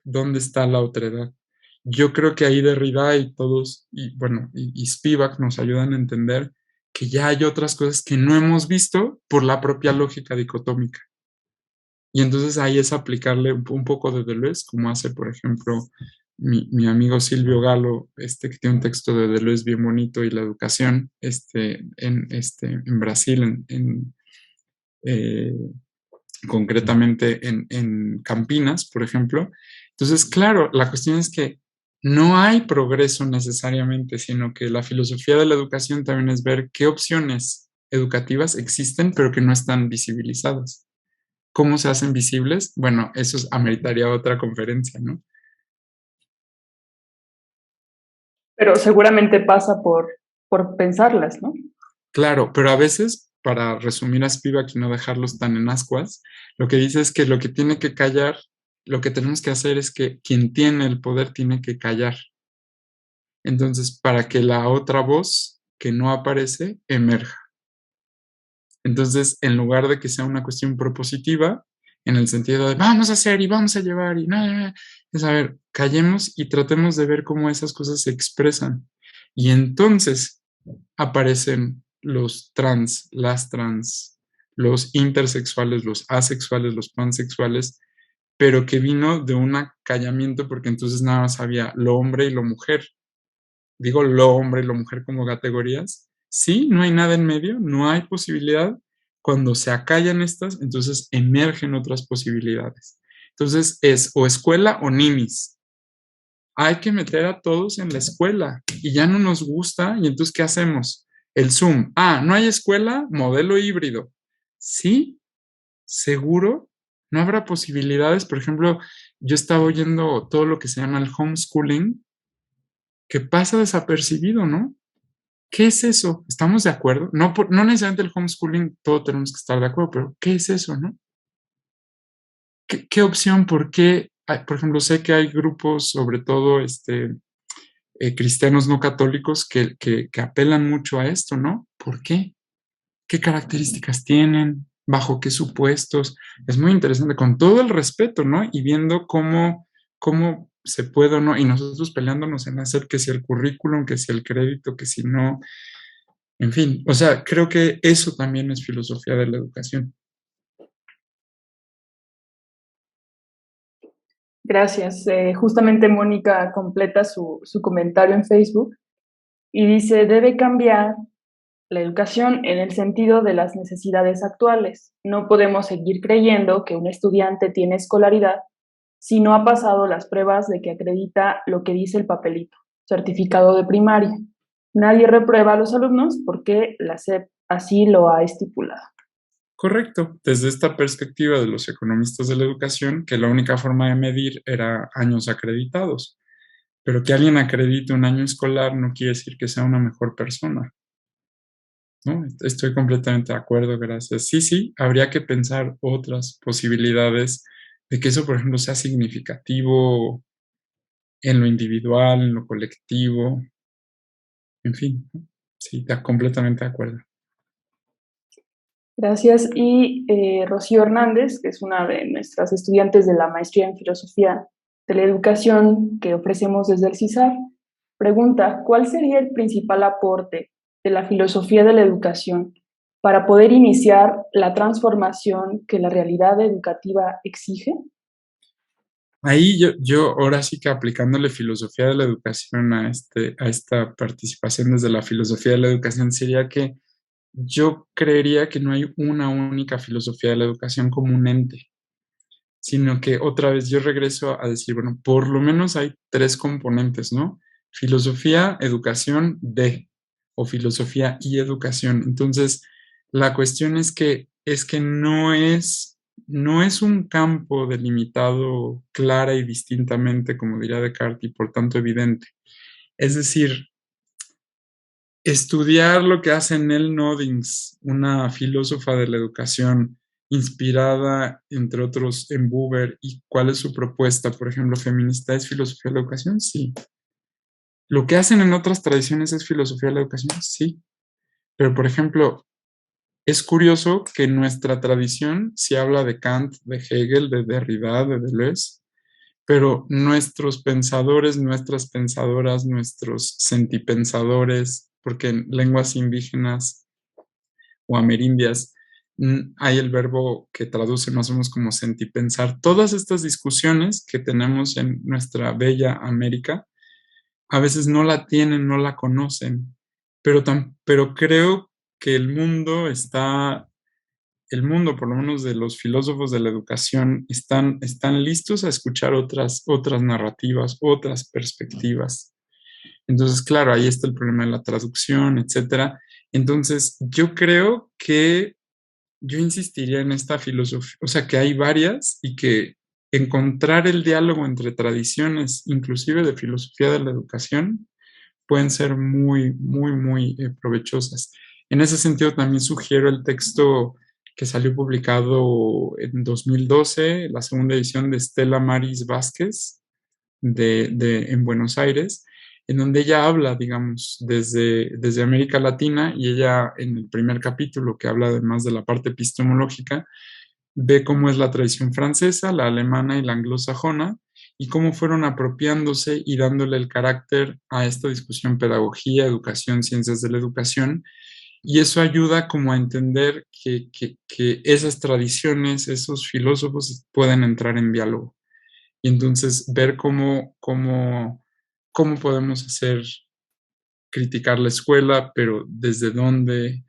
¿dónde está la otredad? Yo creo que ahí Derrida y todos, y bueno, y Spivak nos ayudan a entender que ya hay otras cosas que no hemos visto por la propia lógica dicotómica. Y entonces ahí es aplicarle un poco de Deleuze, como hace, por ejemplo, mi amigo Silvio Galo, que tiene un texto de Deleuze bien bonito, y la educación en Brasil, eh, concretamente en Campinas, por ejemplo. Entonces, claro, la cuestión es que no hay progreso necesariamente, sino que la filosofía de la educación también es ver qué opciones educativas existen, pero que no están visibilizadas. ¿Cómo se hacen visibles? Bueno, eso ameritaría otra conferencia, ¿no? Pero seguramente pasa por pensarlas, ¿no? Claro, pero a veces, para resumir a Spivak y no dejarlos tan en ascuas, lo que dice es que lo que tiene que callar, lo que tenemos que hacer es que quien tiene el poder tiene que callar. Entonces, para que la otra voz que no aparece emerja. Entonces, en lugar de que sea una cuestión propositiva, en el sentido de vamos a hacer y vamos a llevar y nada, es a ver, callemos y tratemos de ver cómo esas cosas se expresan. Y entonces aparecen los trans, las trans, los intersexuales, los asexuales, los pansexuales, pero que vino de un acallamiento porque entonces nada más había lo hombre y lo mujer. Digo lo hombre y lo mujer como categorías. Sí, no hay nada en medio, no hay posibilidad. Cuando se acallan estas, entonces emergen otras posibilidades. Entonces es o escuela o ninis. Hay que meter a todos en la escuela y ya no nos gusta. ¿Y entonces qué hacemos? El Zoom. Ah, no hay escuela, modelo híbrido. Sí, seguro. No habrá posibilidades. Por ejemplo, yo estaba oyendo todo lo que se llama el homeschooling, que pasa desapercibido, ¿no? ¿Qué es eso? ¿Estamos de acuerdo? No, no necesariamente el homeschooling, todo tenemos que estar de acuerdo, pero ¿qué es eso, no? ¿Qué opción? ¿Por qué? Por ejemplo, sé que hay grupos, sobre todo cristianos no católicos, que apelan mucho a esto, ¿no? ¿Por qué? ¿Qué características tienen? ¿Bajo qué supuestos? Es muy interesante, con todo el respeto, ¿no? Y viendo cómo se puede o no, y nosotros peleándonos en hacer que si el currículum, que si el crédito, que si no, en fin, o sea, creo que eso también es filosofía de la educación. Gracias. Justamente Mónica completa su comentario en Facebook y dice, debe cambiar la educación en el sentido de las necesidades actuales. No podemos seguir creyendo que un estudiante tiene escolaridad si no ha pasado las pruebas de que acredita lo que dice el papelito, certificado de primaria. Nadie reprueba a los alumnos porque la SEP así lo ha estipulado. Correcto, desde esta perspectiva de los economistas de la educación, que la única forma de medir era años acreditados, pero que alguien acredite un año escolar no quiere decir que sea una mejor persona, ¿no? Estoy completamente de acuerdo, gracias. Sí, sí, habría que pensar otras posibilidades de que eso, por ejemplo, sea significativo en lo individual, en lo colectivo, en fin, ¿no? Sí, está completamente de acuerdo. Gracias. Y Rocío Hernández, que es una de nuestras estudiantes de la maestría en filosofía de la educación que ofrecemos desde el CISAR, pregunta, ¿cuál sería el principal aporte de la filosofía de la educación para poder iniciar la transformación que la realidad educativa exige? Ahí yo ahora sí que aplicándole filosofía de la educación a esta participación desde la filosofía de la educación sería que yo creería que no hay una única filosofía de la educación como un ente, sino que otra vez yo regreso a decir, bueno, por lo menos hay tres componentes, ¿no? Filosofía, educación, o filosofía y educación. Entonces, la cuestión es que no es un campo delimitado clara y distintamente, como diría Descartes, y por tanto evidente. Es decir, estudiar lo que hace Nell Noddings, una filósofa de la educación inspirada, entre otros, en Buber, y cuál es su propuesta, por ejemplo, feminista, ¿es filosofía de la educación? Sí. ¿Lo que hacen en otras tradiciones es filosofía de la educación? Sí. Pero, por ejemplo, es curioso que en nuestra tradición se habla de Kant, de Hegel, de Derrida, de Deleuze, pero nuestros pensadores, nuestras pensadoras, nuestros sentipensadores, porque en lenguas indígenas o amerindias hay el verbo que traduce más o menos como sentipensar. Todas estas discusiones que tenemos en nuestra bella América, a veces no la tienen, no la conocen, pero creo que el mundo, por lo menos de los filósofos de la educación, están listos a escuchar otras narrativas, otras perspectivas. Entonces, claro, ahí está el problema de la traducción, etcétera. Entonces, yo creo que yo insistiría en esta filosofía, o sea, que hay varias y que encontrar el diálogo entre tradiciones, inclusive de filosofía de la educación, pueden ser muy, muy, muy provechosas. En ese sentido, también sugiero el texto que salió publicado en 2012, la segunda edición de Estela Maris Vázquez, en Buenos Aires, en donde ella habla, digamos, desde América Latina, y ella en el primer capítulo, que habla además de la parte epistemológica, ve cómo es la tradición francesa, la alemana y la anglosajona, y cómo fueron apropiándose y dándole el carácter a esta discusión pedagogía, educación, ciencias de la educación, y eso ayuda como a entender que esas tradiciones, esos filósofos pueden entrar en diálogo. Y entonces ver cómo podemos criticar la escuela, pero desde dónde.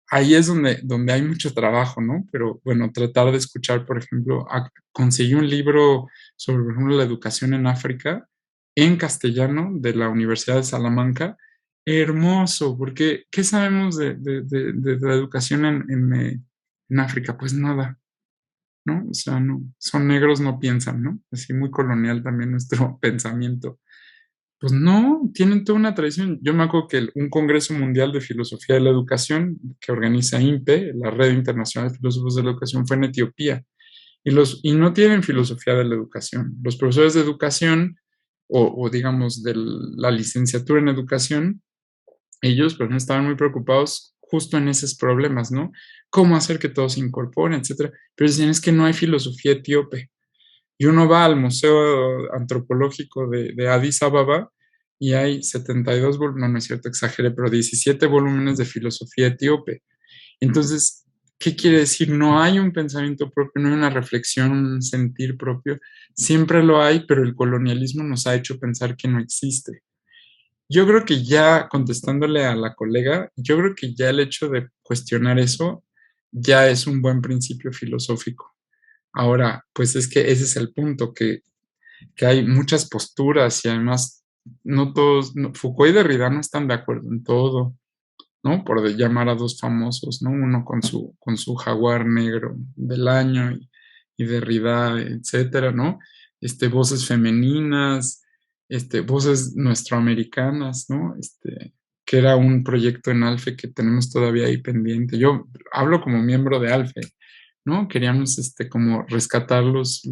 Ahí es donde hay mucho trabajo, ¿no? Pero bueno, tratar de escuchar, por ejemplo, conseguí un libro sobre, por ejemplo, la educación en África, en castellano, de la Universidad de Salamanca. Hermoso, porque ¿qué sabemos de la educación en África? Pues nada, ¿no? O sea, no, son negros, no piensan, ¿no? Así muy colonial también nuestro pensamiento. Pues no, tienen toda una tradición. Yo me acuerdo que un Congreso Mundial de Filosofía de la Educación que organiza INPE, la Red Internacional de Filósofos de la Educación, fue en Etiopía. Y no tienen filosofía de la educación. Los profesores de educación o digamos de la licenciatura en educación, ellos pues no estaban muy preocupados justo en esos problemas, ¿no? Cómo hacer que todos se incorporen, etcétera. Pero dicen, es que no hay filosofía etíope. Y uno va al Museo Antropológico de Addis Ababa y hay 72 volúmenes, no, no es cierto, exageré, pero 17 volúmenes de filosofía etíope. Entonces, ¿qué quiere decir? No hay un pensamiento propio, no hay una reflexión, un sentir propio. Siempre lo hay, pero el colonialismo nos ha hecho pensar que no existe. Yo creo que ya, contestándole a la colega, yo creo que ya el hecho de cuestionar eso ya es un buen principio filosófico. Ahora, pues es que ese es el punto, que hay muchas posturas y además no todos, Foucault y Derrida no están de acuerdo en todo, ¿no? Por llamar a dos famosos, ¿no? Uno con su jaguar negro del año y Derrida, etcétera, ¿no? Voces femeninas, voces nuestroamericanas, ¿no? Que era un proyecto en ALFE que tenemos todavía ahí pendiente. Yo hablo como miembro de ALFE, ¿no? Queríamos como rescatar los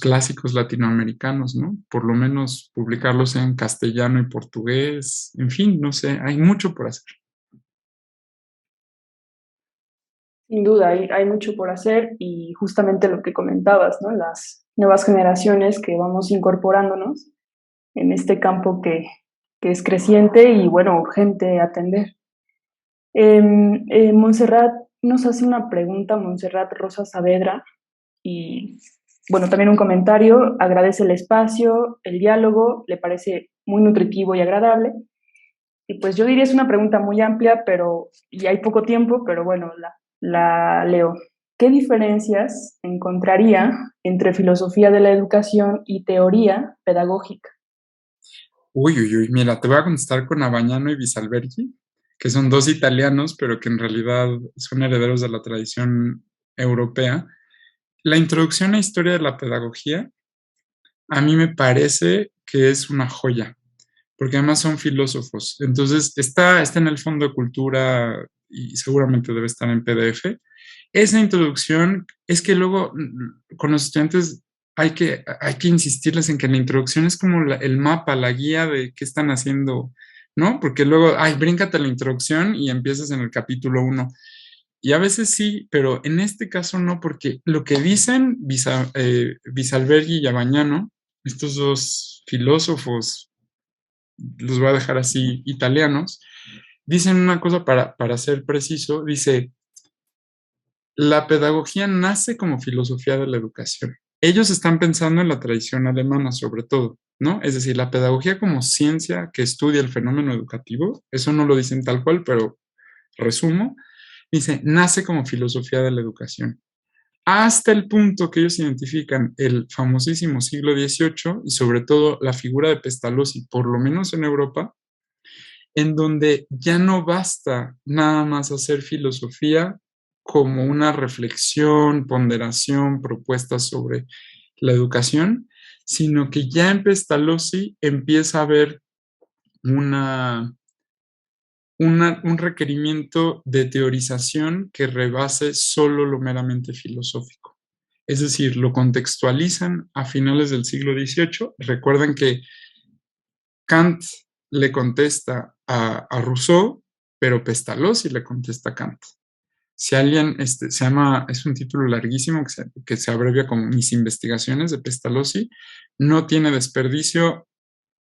clásicos latinoamericanos, ¿no? Por lo menos publicarlos en castellano y portugués, en fin, no sé, hay mucho por hacer. Sin duda, hay mucho por hacer y justamente lo que comentabas, ¿no? Las nuevas generaciones que vamos incorporándonos en este campo que es creciente y, bueno, urgente atender. Montserrat nos hace una pregunta, Montserrat Rosa Saavedra, y, bueno, también un comentario, agradece el espacio, el diálogo, le parece muy nutritivo y agradable. Y pues yo diría es una pregunta muy amplia, y hay poco tiempo, pero bueno, la leo. ¿Qué diferencias encontraría entre filosofía de la educación y teoría pedagógica? Uy, uy, uy, mira, te voy a contestar con Abagnano y Bisalberghi, que son dos italianos, pero que en realidad son herederos de la tradición europea. La introducción a historia de la pedagogía, a mí me parece que es una joya, porque además son filósofos. Entonces, está en el Fondo de Cultura y seguramente debe estar en PDF. Esa introducción es que luego con los estudiantes hay que insistirles en que la introducción es como el mapa, la guía de qué están haciendo, ¿no? Porque luego, bríncate la introducción y empiezas en el capítulo 1. Y a veces sí, pero en este caso no, porque lo que dicen Visalberghi y Abagnano, estos dos filósofos, los voy a dejar así, italianos, dicen una cosa para ser preciso, dice, la pedagogía nace como filosofía de la educación. Ellos están pensando en la tradición alemana sobre todo, ¿no? Es decir, la pedagogía como ciencia que estudia el fenómeno educativo, eso no lo dicen tal cual, pero resumo, dice, nace como filosofía de la educación. Hasta el punto que ellos identifican el famosísimo siglo XVIII y sobre todo la figura de Pestalozzi, por lo menos en Europa, en donde ya no basta nada más hacer filosofía como una reflexión, ponderación, propuesta sobre la educación, sino que ya en Pestalozzi empieza a haber una, un requerimiento de teorización que rebase solo lo meramente filosófico. Es decir, lo contextualizan a finales del siglo XVIII. Recuerden que Kant le contesta a Rousseau, pero Pestalozzi le contesta a Kant. Si alguien, se llama, es un título larguísimo que se abrevia como Mis investigaciones de Pestalozzi, no tiene desperdicio,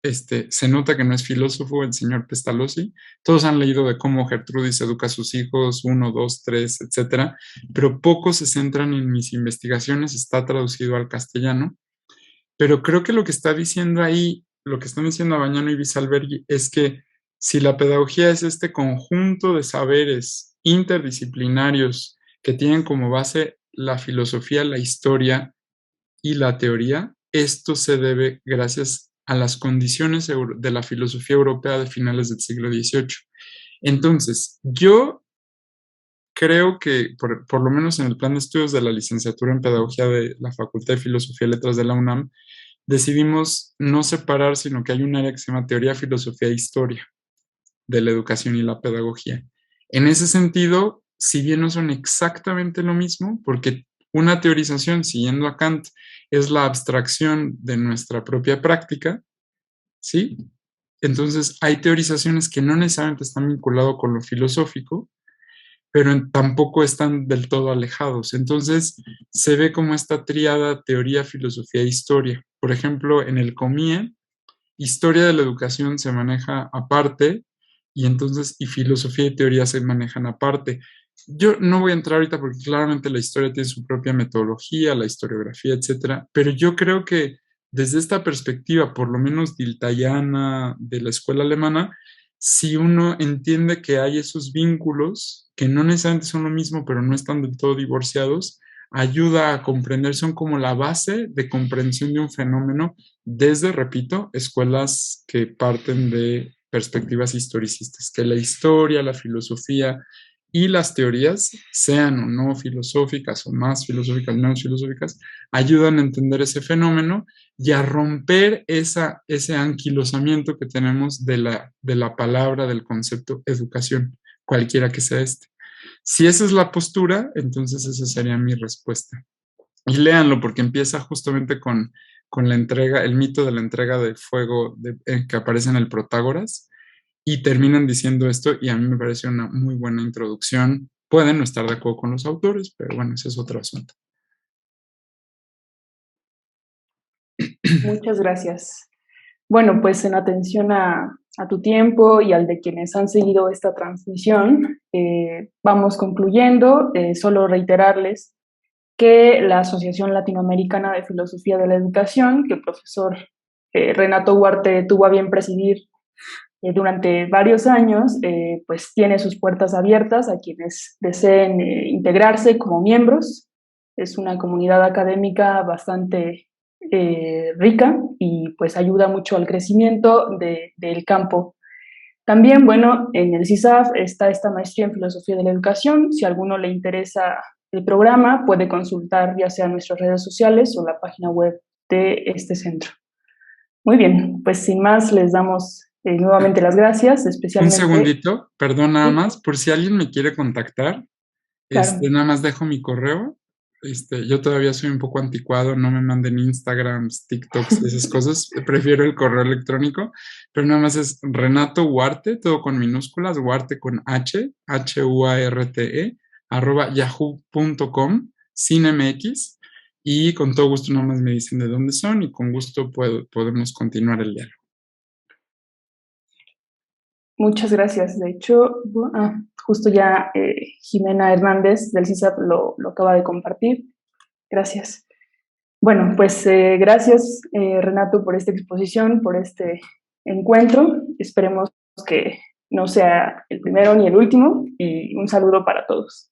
se nota que no es filósofo el señor Pestalozzi. Todos han leído de cómo Gertrudis educa a sus hijos, 1, 2, 3, etcétera, pero pocos se centran en Mis investigaciones, está traducido al castellano. Pero creo que lo que está diciendo ahí, lo que están diciendo Abagnano y Visalberghi, es que si la pedagogía es este conjunto de saberes interdisciplinarios que tienen como base la filosofía, la historia y la teoría, esto se debe gracias a las condiciones de la filosofía europea de finales del siglo XVIII. Entonces, yo creo que, por lo menos en el plan de estudios de la licenciatura en Pedagogía de la Facultad de Filosofía y Letras de la UNAM, decidimos no separar, sino que hay un área que se llama Teoría, Filosofía e Historia de la Educación y la Pedagogía. En ese sentido, si bien no son exactamente lo mismo, porque una teorización, siguiendo a Kant, es la abstracción de nuestra propia práctica, ¿sí? Entonces, hay teorizaciones que no necesariamente están vinculadas con lo filosófico, pero tampoco están del todo alejados. Entonces, se ve como esta tríada teoría, filosofía e historia. Por ejemplo, en el COMIE, historia de la educación se maneja aparte y entonces, y filosofía y teoría se manejan aparte. Yo no voy a entrar ahorita porque claramente la historia tiene su propia metodología, la historiografía, etcétera, pero yo creo que desde esta perspectiva, por lo menos diltayana de la escuela alemana, si uno entiende que hay esos vínculos que no necesariamente son lo mismo, pero no están del todo divorciados, ayuda a comprender, son como la base de comprensión de un fenómeno desde, repito, escuelas que parten de perspectivas historicistas, que la historia, la filosofía y las teorías, sean o no filosóficas o más filosóficas, menos filosóficas, ayudan a entender ese fenómeno y a romper ese anquilosamiento que tenemos de la palabra, del concepto educación, cualquiera que sea este. Si esa es la postura, entonces esa sería mi respuesta. Y léanlo porque empieza justamente con la entrega, el mito de la entrega de fuego que aparece en el Protágoras y terminan diciendo esto y a mí me parece una muy buena introducción. Pueden no estar de acuerdo con los autores, pero bueno, ese es otro asunto. Muchas gracias. Bueno, pues en atención a tu tiempo y al de quienes han seguido esta transmisión, vamos concluyendo. Solo reiterarles que la Asociación Latinoamericana de Filosofía de la Educación, que el profesor Renato Huarte tuvo a bien presidir durante varios años, pues tiene sus puertas abiertas a quienes deseen integrarse como miembros. Es una comunidad académica bastante rica y pues ayuda mucho al crecimiento del campo. También, bueno, en el CISAF está esta maestría en Filosofía de la Educación. Si a alguno le interesa el programa, puede consultar ya sea nuestras redes sociales o la página web de este centro. Muy bien, pues sin más les damos nuevamente las gracias, especialmente... Un segundito, perdón, nada Sí, más, por si alguien me quiere contactar, claro. nada más dejo mi correo. Yo todavía soy un poco anticuado, no me manden Instagrams, TikToks y esas cosas, prefiero el correo electrónico, pero nada más es Renato Huarte, todo con minúsculas, Huarte con H, Huarte, yahoo.com, sin MX, y con todo gusto nada más me dicen de dónde son y con gusto podemos continuar el diálogo. Muchas gracias. De hecho, justo ya Jimena Hernández del CISAP lo acaba de compartir. Gracias. Bueno, pues gracias Renato por esta exposición, por este encuentro. Esperemos que no sea el primero ni el último y un saludo para todos.